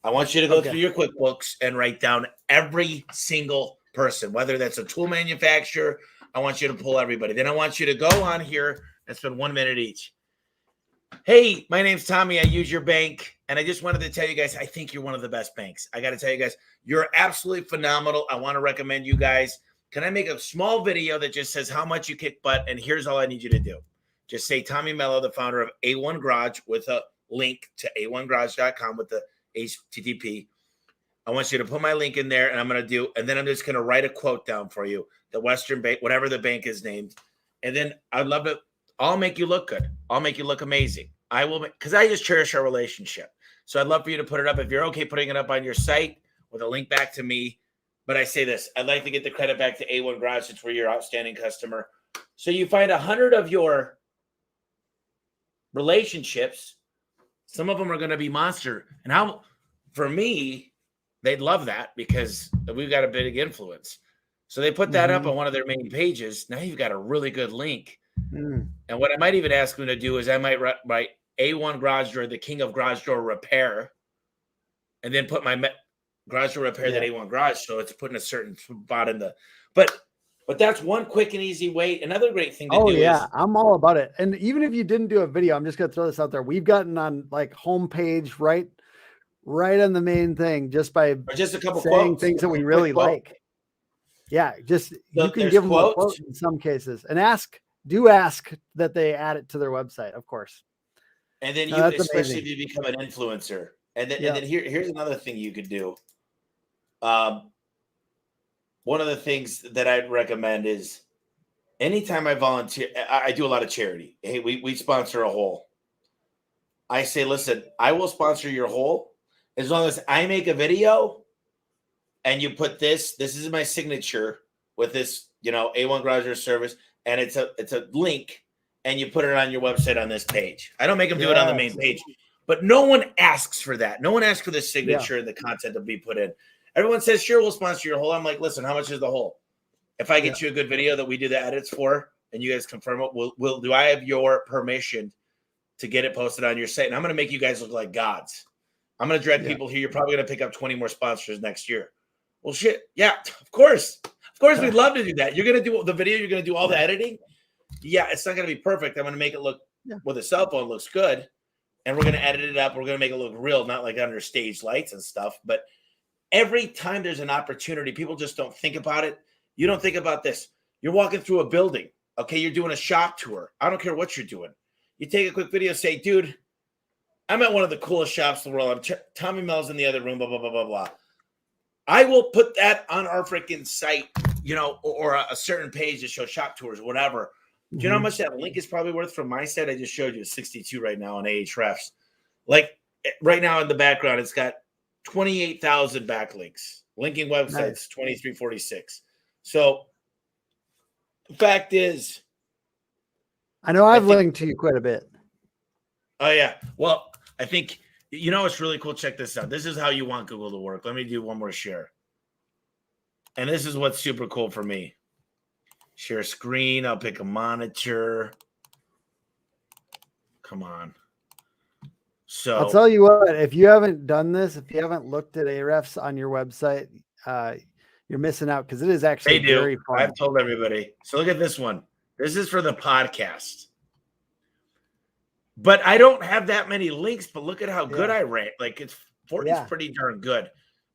I want you to go through your QuickBooks and write down every single person, whether that's a tool manufacturer. I want you to pull everybody. Then I want you to go on here and spend 1 minute each. Hey, my name's Tommy. I use your bank. And I just wanted to tell you guys, I think you're one of the best banks. I got to tell you guys, you're absolutely phenomenal. I want to recommend you guys. Can I make a small video that just says how much you kick butt? And here's all I need you to do. Just say Tommy Mello, the founder of A1 Garage, with a link to a1garage.com with the HTTP. I want you to put my link in there, and then I'm just going to write a quote down for you. The Western Bank, whatever the bank is named. And then I'd love it. I'll make you look good. I'll make you look amazing. I will, because I just cherish our relationship. So I'd love for you to put it up. If you're okay putting it up on your site with a link back to me. But I say this, I'd like to get the credit back to A1 Garage since we're your outstanding customer. So you find 100 of your relationships. Some of them are going to be monster. And how, for me, they'd love that because we've got a big influence. So they put that up on one of their main pages. Now you've got a really good link. And what I might even ask them to do is I might write A1 Garage Door, the king of garage door repair, and then put my garage door repair that A1 Garage. So it's putting a certain spot in the, but that's one quick and easy way. Another great thing to do is, I'm all about it. And even if you didn't do a video, I'm just going to throw this out there. We've gotten on like homepage, right on the main thing, just by just a couple saying quotes, things that we really like. Yeah. Just, you can give them a quote in some cases and ask that they add it to their website, of course. And then especially if you become an influencer. And then here's another thing you could do. One of the things that I'd recommend is anytime I volunteer, I do a lot of charity. Hey, we sponsor a hole. I say, listen, I will sponsor your hole as long as I make a video and you put this is my signature with this, A1 Garage Door service, and it's a link, and you put it on your website on this page. I don't make them do it on the main page, but no one asks for that. No one asks for the signature and the content to be put in. Everyone says, sure, we'll sponsor your hole. I'm like, listen, how much is the hole? If I get you a good video that we do the edits for and you guys confirm it, do I have your permission to get it posted on your site? And I'm going to make you guys look like gods. I'm going to drag people here. You're probably going to pick up 20 more sponsors next year. Well, shit. Yeah, of course. Of course, we'd love to do that. You're going to do the video. You're going to do all the editing. Yeah, it's not going to be perfect. I'm going to make it look with a cell phone looks good. And we're going to edit it up. We're going to make it look real, not like under stage lights and stuff. But every time there's an opportunity, people just don't think about it. You don't think about this. You're walking through a building. Okay, you're doing a shop tour. I don't care what you're doing. You take a quick video, say, dude, I'm at one of the coolest shops in the world. Tommy Mel's in the other room, blah, blah, blah, blah, blah. I will put that on our freaking site, or a certain page to show shop tours, whatever. Do you know how much that link is probably worth from my site? I just showed you 62 right now on Ahrefs. Like right now in the background, it's got 28,000 backlinks. Linking websites, 2346. So the fact is, I know I've linked to you quite a bit. Oh yeah. Well, I think it's really cool. Check this out. This is how you want Google to work. Let me do one more share. And this is what's super cool for me. Share screen. I'll pick a monitor. Come on. So I'll tell you what, if you haven't done this, if you haven't looked at Ahrefs on your website, you're missing out because it is actually very fun. I've told everybody. So look at this one. This is for the podcast. But I don't have that many links, but look at how good I rank. Like it's 40 is pretty darn good.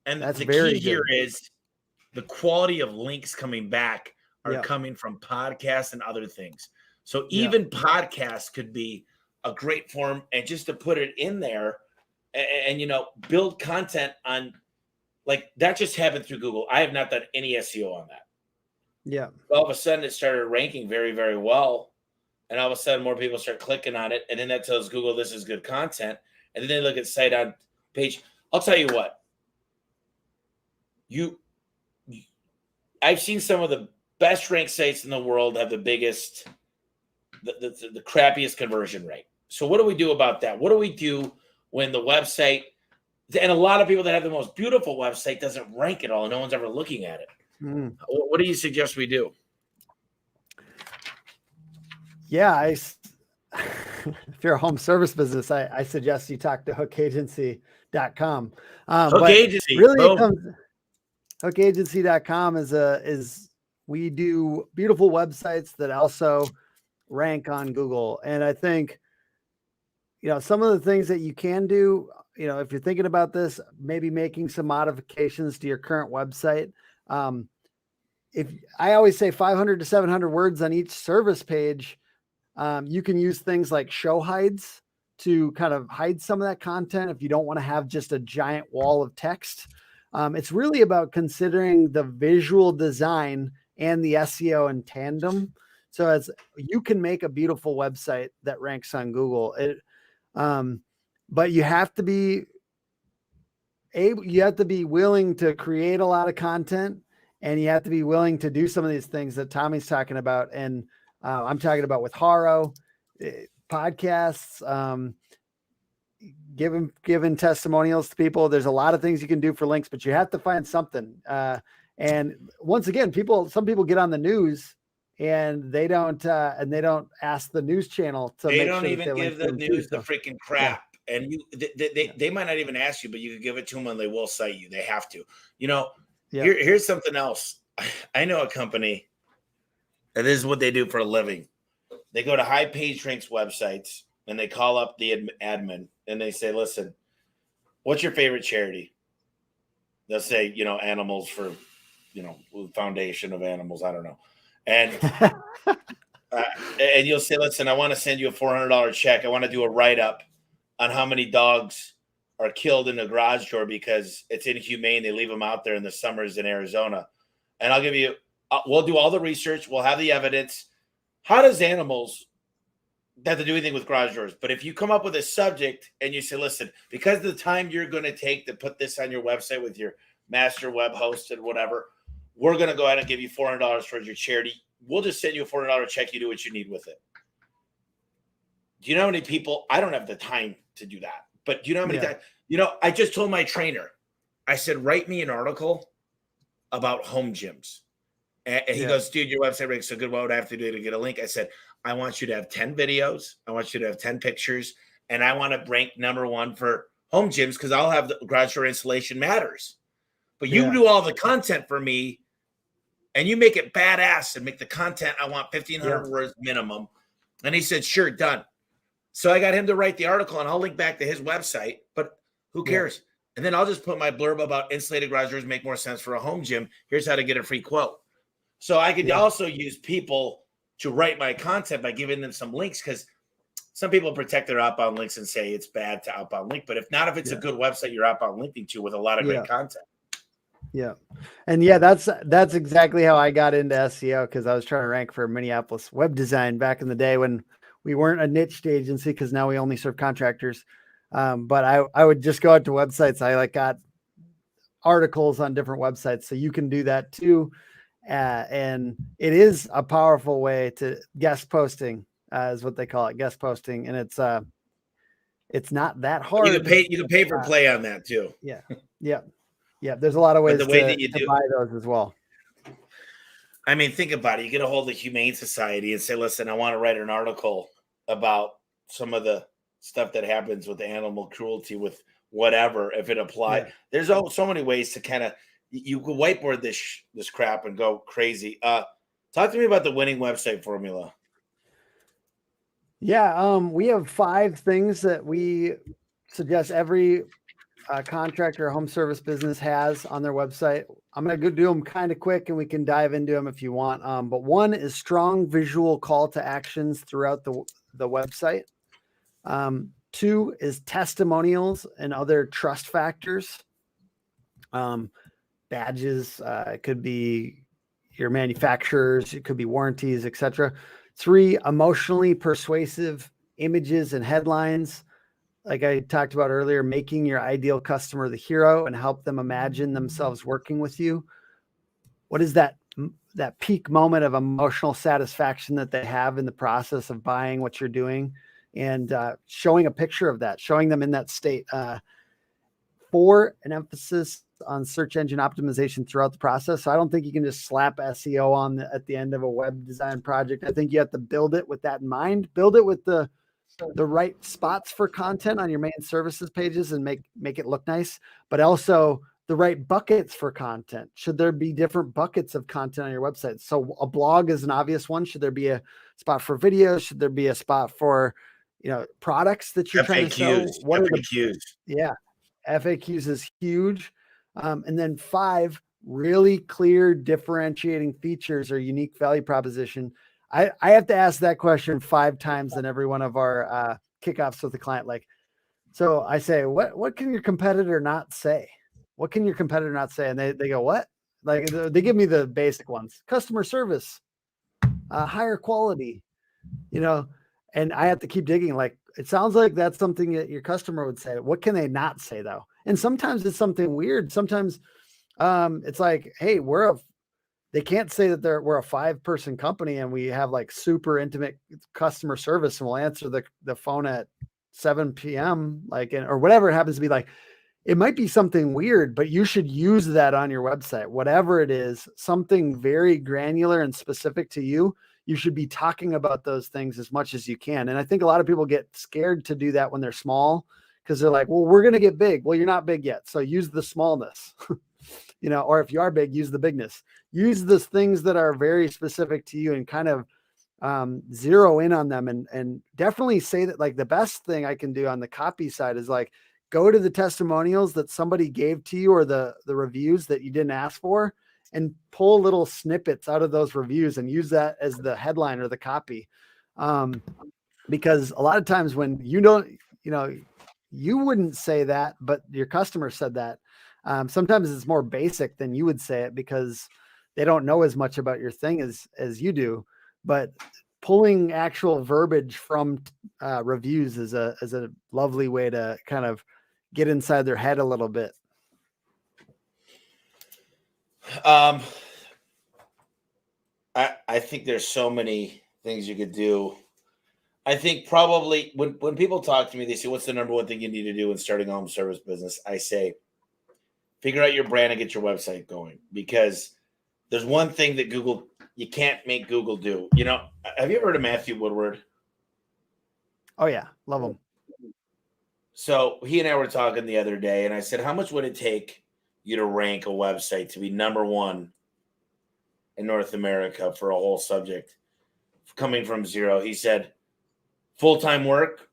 And the key here is the quality of links coming back are coming from podcasts and other things. So even podcasts could be a great form, and just to put it in there and build content on like that just happened through Google. I have not done any SEO on that. Yeah. All of a sudden it started ranking very, very well. And all of a sudden more people start clicking on it. And then that tells Google this is good content. And then they look at site on page. I'll tell you what. I've seen some of the best ranked sites in the world have the biggest, the crappiest conversion rate. So what do we do about that? What do we do when the website, and a lot of people that have the most beautiful website doesn't rank at all and no one's ever looking at it? What do you suggest we do? Yeah, if you're a home service business, I suggest you talk to hookagency.com. Hook Agency. Really hookagency.com is we do beautiful websites that also rank on Google. And I think, some of the things that you can do, if you're thinking about this, maybe making some modifications to your current website. If I always say 500 to 700 words on each service page, you can use things like show hides to kind of hide some of that content if you don't want to have just a giant wall of text. It's really about considering the visual design and the SEO in tandem. So as you can make a beautiful website that ranks on Google, but you have to be willing to create a lot of content, and you have to be willing to do some of these things that Tommy's talking about. And I'm talking about with Haro, podcasts, giving testimonials to people. There's a lot of things you can do for links, but you have to find something. And once again, some people get on the news and they don't ask the news channel to They make don't sure even give the news the freaking crap. Yeah. And they might not even ask you, but you can give it to them and they will cite you. They have to. Here's something else. I know a company, and this is what they do for a living. They go to high page ranks websites and they call up the admin and they say, listen, what's your favorite charity? They'll say, animals for, foundation of animals. I don't know. And and you'll say, listen, I want to send you a $400 check. I want to do a write-up on how many dogs are killed in the garage door because it's inhumane. They leave them out there in the summers in Arizona. And I'll give you, we'll do all the research. We'll have the evidence. How does animals have to do anything with garage doors? But if you come up with a subject and you say, listen, because of the time you're going to take to put this on your website with your master web host and whatever, we're going to go ahead and give you $400 towards your charity. We'll just send you a $400 check. You do what you need with it. Do you know how many people? I don't have the time to do that. But do you know how many times? I just told my trainer, I said, write me an article about home gyms. And he goes, dude, your website ranks so good. What would I have to do to get a link? I said, I want you to have 10 videos. I want you to have 10 pictures. And I want to rank number one for home gyms because I'll have the garage door installation matters. But you do all the content for me and you make it badass and make the content. I want 1,500 words minimum. And he said, sure, done. So I got him to write the article and I'll link back to his website, but who cares? Yeah. And then I'll just put my blurb about insulated garage doors make more sense for a home gym. Here's how to get a free quote. So I could also use people to write my content by giving them some links because some people protect their outbound links and say it's bad to outbound link. But if it's a good website you're outbound linking to with a lot of great content. Yeah. And that's exactly how I got into SEO because I was trying to rank for Minneapolis web design back in the day when we weren't a niche agency because now we only serve contractors. But I would just go out to websites. I got articles on different websites. So you can do that too. And it is a powerful way to guest posting is what they call it, guest posting. And it's not that hard. You can pay for play on that too. Yeah. Yeah. Yeah. There's a lot of ways to buy those as well. I mean, think about it. You get a hold of the Humane Society and say, listen, I want to write an article about some of the stuff that happens with animal cruelty with whatever, if it applies. Yeah. There's so many ways to kind of, you can whiteboard this crap and go crazy. Talk to me about the winning website formula. Yeah. We have 5 things that we suggest every contractor or home service business has on their website. I'm going to go do them kind of quick and we can dive into them if you want. But one is strong visual call to actions throughout the website. 2 is testimonials and other trust factors. Badges, it could be your manufacturers, it could be warranties, etc. 3, emotionally persuasive images and headlines. Like I talked about earlier, making your ideal customer the hero and help them imagine themselves working with you. What is that peak moment of emotional satisfaction that they have in the process of buying what you're doing? And showing a picture of that, showing them in that state. 4, an emphasis on search engine optimization throughout the process. So I don't think you can just slap SEO on at the end of a web design project. I think you have to build it with that in mind, build it with the right spots for content on your main services pages and make it look nice, but also the right buckets for content. Should there be different buckets of content on your website? So a blog is an obvious one. Should there be a spot for videos? Should there be a spot for, products that you're trying to sell? What are FAQs? Yeah. FAQs is huge. And then 5, really clear differentiating features or unique value proposition. I have to ask that question 5 times in every one of our kickoffs with the client. So I say, what can your competitor not say? What can your competitor not say? And they go, what? They give me the basic ones: customer service, higher quality, and I have to keep digging. It sounds like that's something that your customer would say. What can they not say though? And sometimes it's something weird. Sometimes it's like, hey, we're they can't say that we're a 5-person company and we have like super intimate customer service and we'll answer the phone at 7 p.m. like, or whatever it happens to be. Like, it might be something weird, but you should use that on your website, whatever it is, something very granular and specific to you. You should be talking about those things as much as you can. And I think a lot of people get scared to do that when they're small, because they're like, well, we're going to get big. Well, you're not big yet. So use the smallness, or if you are big, use the bigness. Use the things that are very specific to you and kind of zero in on them, and definitely say that, like, the best thing I can do on the copy side is like, go to the testimonials that somebody gave to you or the reviews that you didn't ask for, and pull little snippets out of those reviews and use that as the headline or the copy. Because a lot of times when you don't, you wouldn't say that, but your customer said that. Sometimes it's more basic than you would say it because they don't know as much about your thing as you do. But pulling actual verbiage from reviews is a lovely way to kind of get inside their head a little bit. I think there's so many things you could do. I think probably when people talk to me, they say, what's the number one thing you need to do in starting a home service business? I say, figure out your brand and get your website going, because there's one thing that you can't make Google do. Have you ever heard of Matthew Woodward? Oh yeah. Love him. So he and I were talking the other day, and I said, how much would it take you to rank a website to be number one in North America for a whole subject coming from zero? He said, full-time work,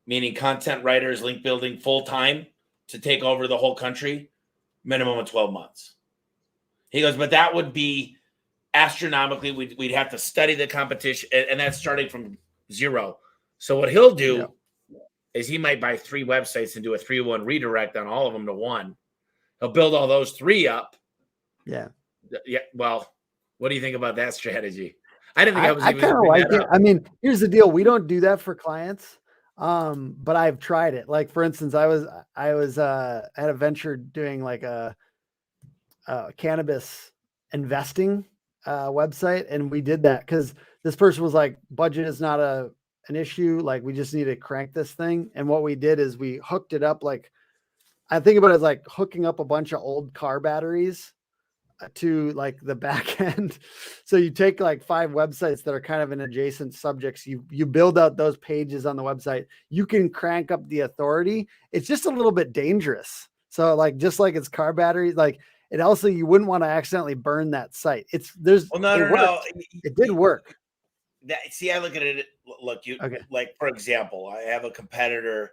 meaning content writers, link building, full-time to take over the whole country, minimum of 12 months. He goes, but that would be astronomically, we'd have to study the competition, and that's starting from zero. So what he'll do is he might buy 3 websites and do a 3-1 redirect on all of them to one. He'll build all those 3 up. Yeah. Yeah. Well, what do you think about that strategy? I didn't think I was I even kind of gonna bring like that it. up. I mean, here's the deal. We don't do that for clients. But I've tried it. Like, for instance, I was at a venture doing like a cannabis investing website, and we did that because this person was like, budget is not an issue. Like, we just need to crank this thing. And what we did is we hooked it up. Like, I think about it as like hooking up a bunch of old car batteries to like the back end. So you take like 5 websites that are kind of in adjacent subjects. You build out those pages on the website. You can crank up the authority. It's just a little bit dangerous. So like, just like it's car batteries, like, it also, you wouldn't want to accidentally burn that site. No. It did work. I look at it. Look, like, for example, I have a competitor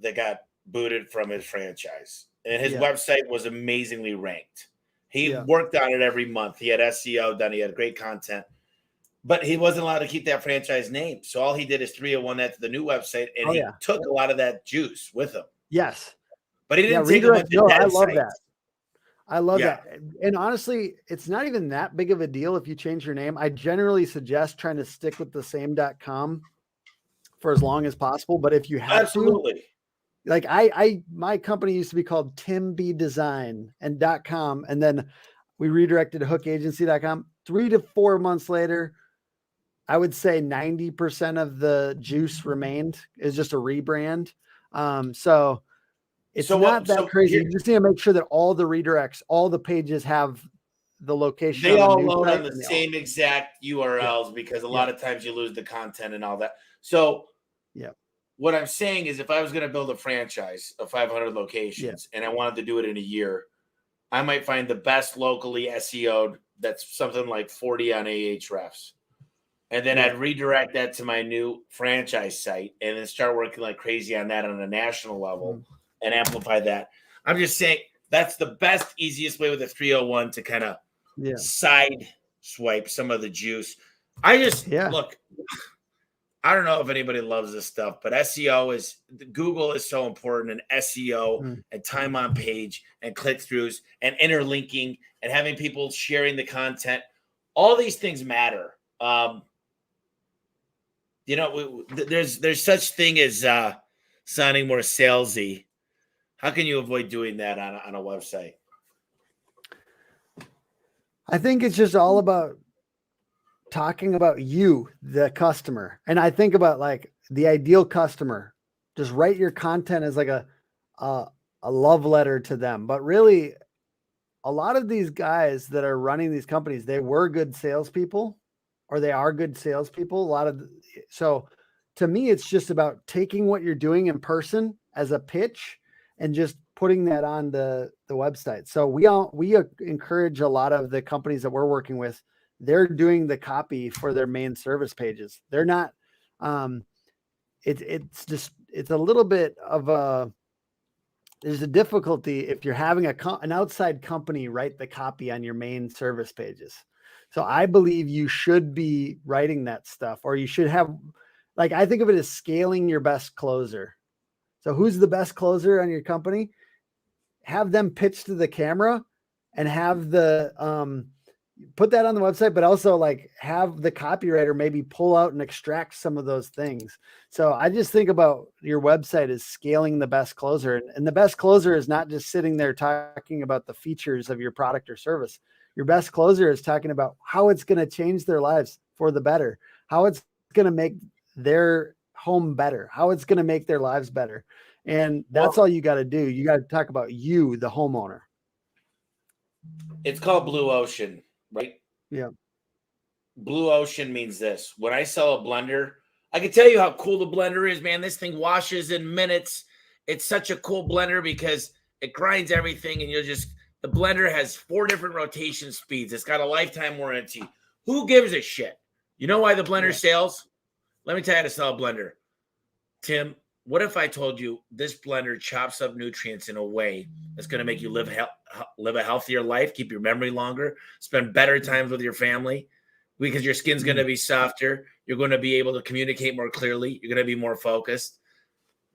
that got booted from his franchise, and his website was amazingly ranked. He worked on it every month. He had SEO done. He had great content, but he wasn't allowed to keep that franchise name. So all he did is 301 that to the new website, and he took a lot of that juice with him. Yes, but he didn't take a bunch of dead I love sites. that. I love that. And honestly, it's not even that big of a deal if you change your name. I generally suggest trying to stick with the same .com for as long as possible. But if you have to, like my company used to be called Tim B Design and .com. And then we redirected to hookagency.com. 3 to 4 months later, I would say 90% of the juice remained. Is just a rebrand. So it's not that crazy. You just need to make sure that all the redirects, all the pages have the location. They all load on the same exact URLs because a lot of times you lose the content and all that. So what I'm saying is, if I was going to build a franchise of 500 locations and I wanted to do it in a year, I might find the best locally SEO'd that's something like 40 on Ahrefs. And then I'd redirect that to my new franchise site and then start working like crazy on that on a national level and amplify that. I'm just saying that's the best, easiest way with a 301 to kind of side swipe some of the juice. Look, I don't know if anybody loves this stuff, but Google is so important, and SEO and time on page and click-throughs and interlinking and having people sharing the content. All these things matter. There's such thing as sounding more salesy. How can you avoid doing that on a website? I think it's just all about talking about you, the customer. And I think about like the ideal customer. Just write your content as like a love letter to them. But really, a lot of these guys that are running these companies, they were good salespeople, or they are good salespeople. So to me, it's just about taking what you're doing in person as a pitch and just putting that on the website. So we encourage a lot of the companies that we're working with. They're doing the copy for their main service pages. They're not. It's a little bit of there's a difficulty if you're having an outside company write the copy on your main service pages. So I believe you should be writing that stuff, or you should have, like, I think of it as scaling your best closer. So who's the best closer on your company? Have them pitch to the camera and have the, put that on the website, but also like have the copywriter maybe pull out and extract some of those things. So I just think about your website as scaling the best closer. And the best closer is not just sitting there talking about the features of your product or service. Your best closer is talking about how it's going to change their lives for the better, how it's going to make their home better, how it's going to make their lives better. And that's all you got to do. You got to talk about you, the homeowner. It's called Blue Ocean, right? Yeah. Blue Ocean means this. When I sell a blender, I can tell you how cool the blender is, man. This thing washes in minutes. It's such a cool blender because it grinds everything, and the blender has 4 different rotation speeds. It's got a lifetime warranty. Who gives a shit? You know why the blender sells? Let me tell you how to sell a blender. Tim, what if I told you this blender chops up nutrients in a way that's going to make you live a healthier life, keep your memory longer, spend better times with your family, because your skin's going to be softer. You're going to be able to communicate more clearly. You're going to be more focused.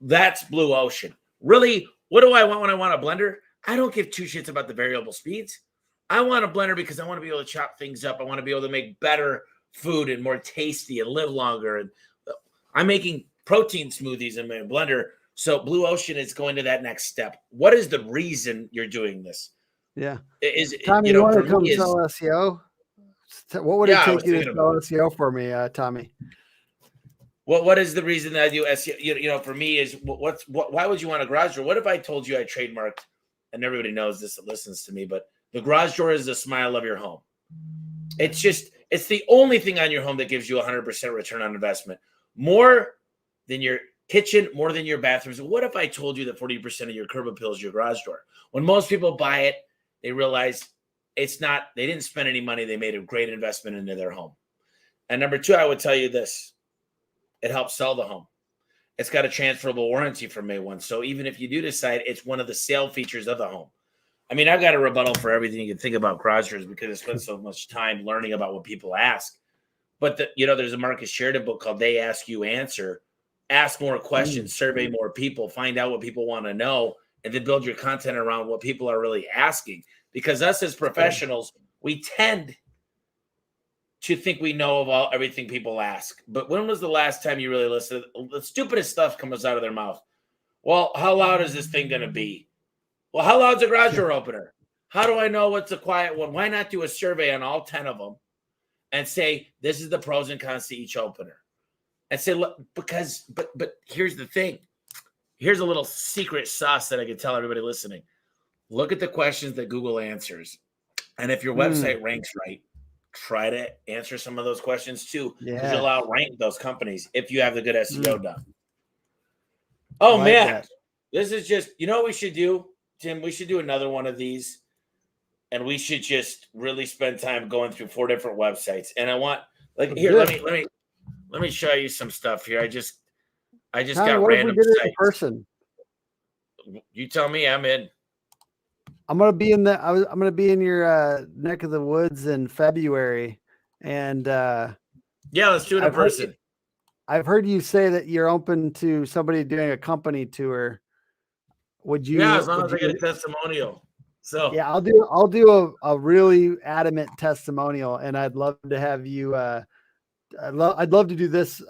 That's Blue Ocean. Really, what do I want when I want a blender? I don't give 2 shits about the variable speeds. I want a blender because I want to be able to chop things up. I want to be able to make better food and more tasty and live longer. And I'm making protein smoothies in my blender. So Blue Ocean is going to that next step. What is the reason you're doing this? Yeah. Tommy, you want to come sell SEO? What would it take you to sell SEO for me, Tommy? What is the reason that I do SEO? For me is why would you want a garage door? What if I told you I trademarked, and everybody knows this that listens to me, but the garage door is the smile of your home. It's the only thing on your home that gives you 100% return on investment. More than your kitchen, more than your bathrooms. What if I told you that 40% of your curb appeal is your garage door? When most people buy it, they realize they didn't spend any money. They made a great investment into their home. And number 2, I would tell you this. It helps sell the home. It's got a transferable warranty from May 1. So even if you do decide, it's one of the sale features of the home. I mean, I've got a rebuttal for everything you can think about garage doors because I spent so much time learning about what people ask. But there's a Marcus Sheridan book called They Ask You Answer. Ask more questions, survey more people, find out what people want to know, and then build your content around what people are really asking. Because us as professionals, we tend to think we know of everything people ask. But when was the last time you really listened? The stupidest stuff comes out of their mouth. Well, how loud is this thing going to be? Well, how loud's a garage door opener? How do I know what's a quiet one? Why not do a survey on all 10 of them and say, this is the pros and cons to each opener? And say, look, but here's the thing. Here's a little secret sauce that I can tell everybody listening. Look at the questions that Google answers. And if your website ranks right, try to answer some of those questions too. Because you'll outrank those companies if you have the good SEO done. Oh, like man. That. This is just, what we should do, Tim? We should do another one of these. And we should just really spend time going through 4 different websites. And I want, let me show you some stuff here. I just Tommy, got what random if we did sites. It in person? You tell me. I'm in. I'm gonna be in your neck of the woods in February, and let's do it in person. I've heard you say that you're open to somebody doing a company tour. Would you? Yeah, as long as I get a testimonial. So yeah, I'll do a really adamant testimonial, and I'd love to have you. I'd love to do this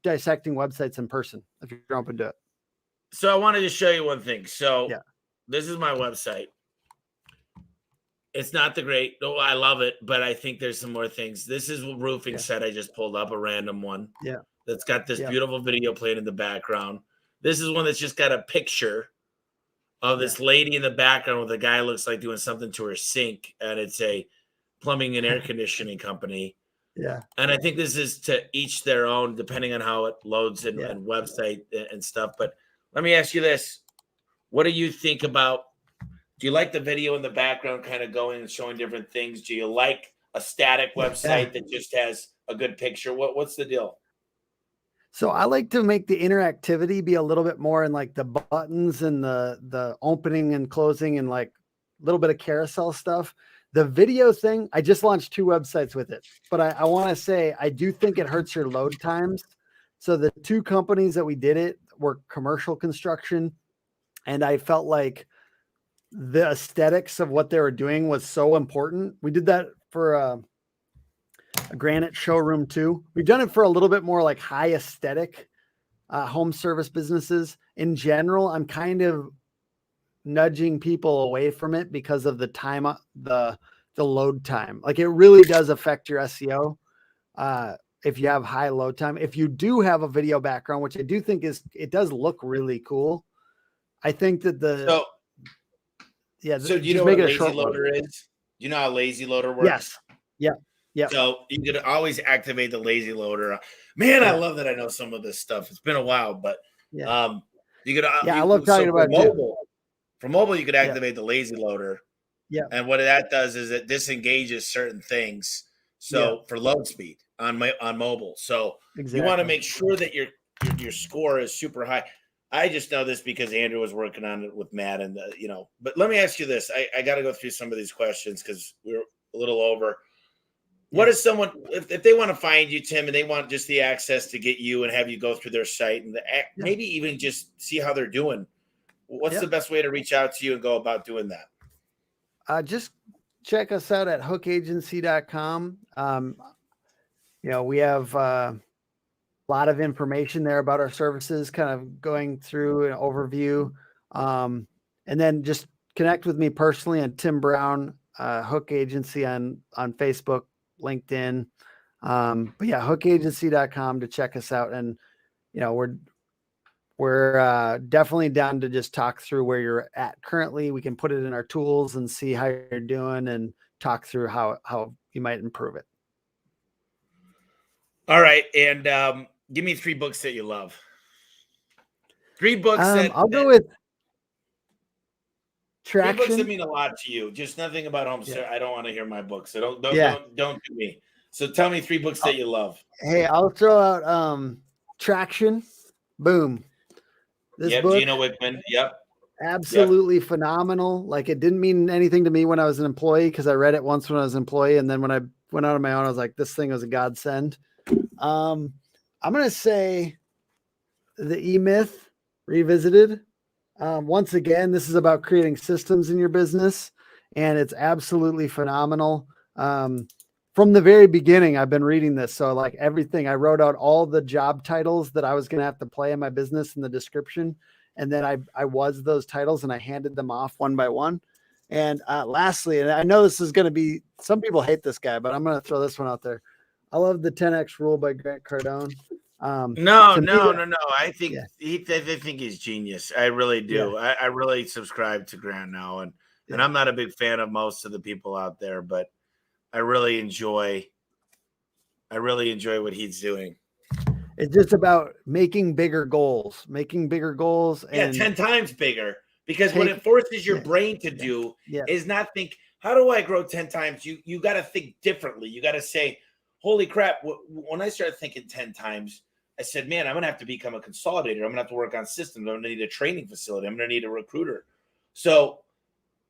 dissecting websites in person if you're open to it. So I wanted to show you one thing. So this is my website. It's not the great. Oh, I love it, but I think there's some more things. This is a roofing Yeah. set. I just pulled up a random one. Yeah. That's got this Yeah. beautiful video playing in the background. This is one that's just got a picture of this lady in the background with a guy looks like doing something to her sink, and it's a plumbing and air conditioning company. Yeah. And I think this is to each their own, depending on how it loads and, Yeah. and website and stuff. But let me ask you this. What do you think about, do you like the video in the background kind of going and showing different things? Do you like a static website that just has a good picture? What's the deal? So I like to make the interactivity be a little bit more in like the buttons and the opening and closing and like a little bit of carousel stuff. The video thing, I just launched 2 websites with it, but I want to say I do think it hurts your load times. So the 2 companies that we did it were commercial construction, and I felt like the aesthetics of what they were doing was so important. We did that for a granite showroom too. We've done it for a little bit more like high aesthetic home service businesses. In general, I'm kind of nudging people away from it because of the time, the load time. Like it really does affect your SEO. If you have high load time, if you do have a video background, which I do think it does look really cool. I think that So do you know what a lazy loader is? Do you know how lazy loader works? Yes. Yeah. Yeah. So you could always activate the lazy loader. Man, I love that I know some of this stuff. It's been a while, but you could. I love talking about mobile. For mobile, you could activate the lazy loader. Yeah. And what that does is it disengages certain things. So for load speed on mobile. So you want to make sure that your score is super high. I just know this because Andrew was working on it with Matt, and But let me ask you this: I got to go through some of these questions because we're a little over. What is someone if they want to find you, Tim, and they want just the access to get you and have you go through their site and maybe even just see how they're doing? What's the best way to reach out to you and go about doing that? Just check us out at hookagency.com. We have a lot of information there about our services, kind of going through an overview. And then just connect with me personally on Tim Brown, Hook Agency on Facebook, LinkedIn. But yeah, hookagency.com to check us out. And, we're definitely down to just talk through where you're at currently. We can put it in our tools and see how you're doing and talk through how you might improve it. All right. And give me 3 books that you love. 3 books I'll go with Traction. 3 books that mean a lot to you. Just nothing about home. Yeah. I don't want to hear my books. So don't do me. So tell me 3 books that you love. Hey, I'll throw out Traction. Boom. This book, Gino Wickman. Yep. Absolutely phenomenal. Like it didn't mean anything to me when I was an employee because I read it once when I was an employee, and then when I went out on my own, I was like, this thing was a godsend. I'm gonna say the E-Myth Revisited. Once again, this is about creating systems in your business, and it's absolutely phenomenal. From the very beginning, I've been reading this. So like everything, I wrote out all the job titles that I was going to have to play in my business in the description. And then I was those titles and I handed them off one by one. And lastly, and I know this is going to be, some people hate this guy, but I'm going to throw this one out there. I love the 10X Rule by Grant Cardone. No. I think I think he's genius. I really do. Yeah. I really subscribe to Grant now, and I'm not a big fan of most of the people out there, but I really enjoy what he's doing. It's just about making bigger goals. And 10 times bigger, because what it forces your brain to do is not think, how do I grow 10 times? You got to think differently. You got to say, holy crap. When I started thinking 10 times, I said, man, I'm going to have to become a consolidator. I'm going to have to work on systems. I'm going to need a training facility. I'm going to need a recruiter. So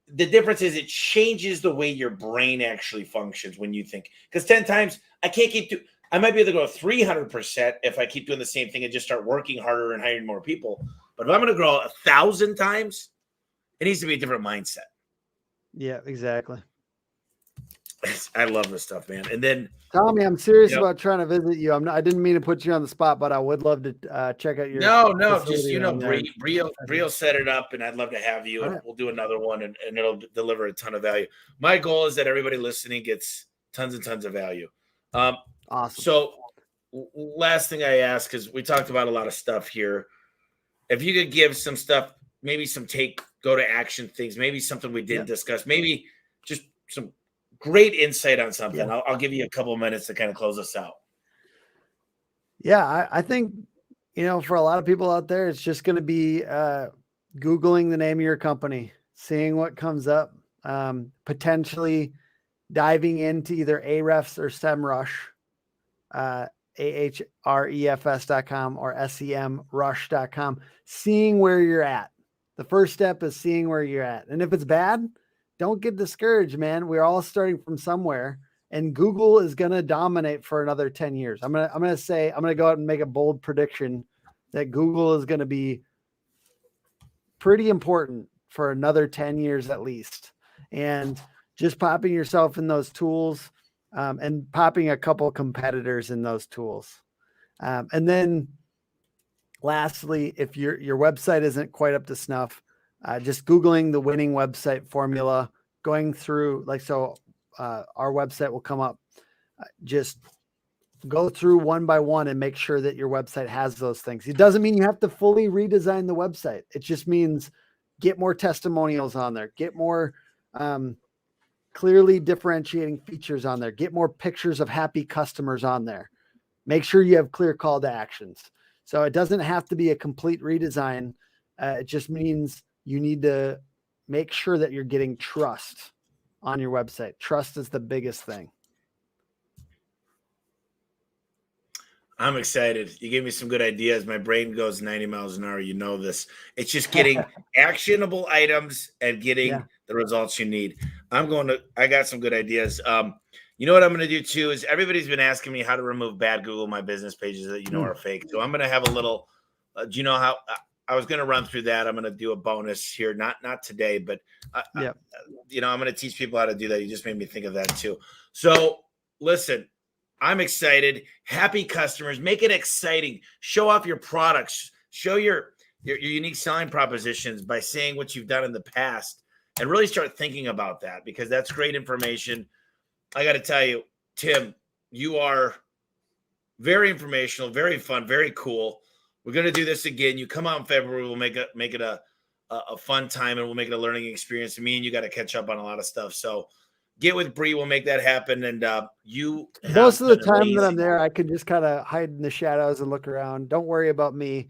the difference is it changes the way your brain actually functions when you think. Because 10 times, I might be able to grow 300% if I keep doing the same thing and just start working harder and hiring more people. But if I'm going to grow 1,000 times, it needs to be a different mindset. Yeah, exactly. I love this stuff, man. And then Tommy, I'm serious you know, about trying to visit you. I didn't mean to put you on the spot, but I would love to check out your no, just facility down there. Brio set it up, and I'd love to have you, All and right. we'll do another one, and it'll deliver a ton of value. My goal is that everybody listening gets tons and tons of value. Awesome. So last thing I ask, because we talked about a lot of stuff here, if you could give some stuff, maybe some go to action things, maybe something we didn't discuss, maybe just some great insight on something. Yeah. I'll give you a couple of minutes to kind of close us out. Yeah, I think, for a lot of people out there, it's just going to be Googling the name of your company, seeing what comes up, potentially diving into either Ahrefs or SEMrush, ahrefs.com or semrush.com, seeing where you're at. The first step is seeing where you're at. And if it's bad, don't get discouraged, man. We're all starting from somewhere. And Google is going to dominate for another 10 years. I'm going to go out and make a bold prediction that Google is going to be pretty important for another 10 years at least. And just popping yourself in those tools and popping a couple competitors in those tools. And then lastly, if your website isn't quite up to snuff, just Googling the winning website formula, going through our website will come up. Just go through one by one and make sure that your website has those things. It doesn't mean you have to fully redesign the website. It just means get more testimonials on there, get more clearly differentiating features on there, get more pictures of happy customers on there. Make sure you have clear call to actions. So it doesn't have to be a complete redesign. It just means you need to make sure that you're getting trust on your website. Trust is the biggest thing. I'm excited. You gave me some good ideas. My brain goes 90 miles an hour. You know this. It's just getting actionable items and getting the results you need. I got some good ideas. You know what I'm going to do too is everybody's been asking me how to remove bad Google My Business pages that are fake. So I'm going to have a little, do you know how I was going to run through that? I'm going to do a bonus here, not today, but I'm going to teach people how to do that. You just made me think of that too. So listen, I'm excited. Happy customers. Make it exciting. Show off your products. Show your unique selling propositions by saying what you've done in the past, and really start thinking about that, because that's great information. I got to tell you, Tim, you are very informational, very fun, very cool. We're going to do this again. You come out in February. We'll make it a fun time, and we'll make it a learning experience. Me and you got to catch up on a lot of stuff. So get with Bree. We'll make that happen. And you most of the time that I'm there, I can just kind of hide in the shadows and look around. Don't worry about me.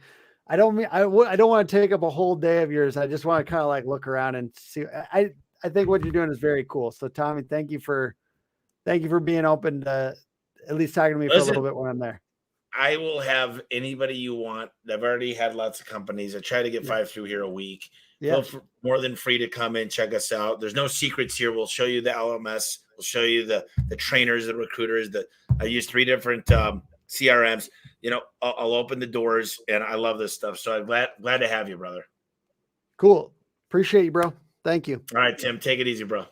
I don't want to take up a whole day of yours. I just want to kind of like look around and see. I think what you're doing is very cool. So Tommy, thank you for being open to at least talking to me for a little bit when I'm there. I will have anybody you want. I've already had lots of companies. I try to get 5 through here a week. Yeah. Feel more than free to come in, check us out. There's no secrets here. We'll show you the LMS. We'll show you the trainers, the recruiters. I use 3 different CRMs. I'll open the doors, and I love this stuff. So I'm glad to have you, brother. Cool. Appreciate you, bro. Thank you. All right, Tim. Take it easy, bro. All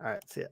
right. See ya.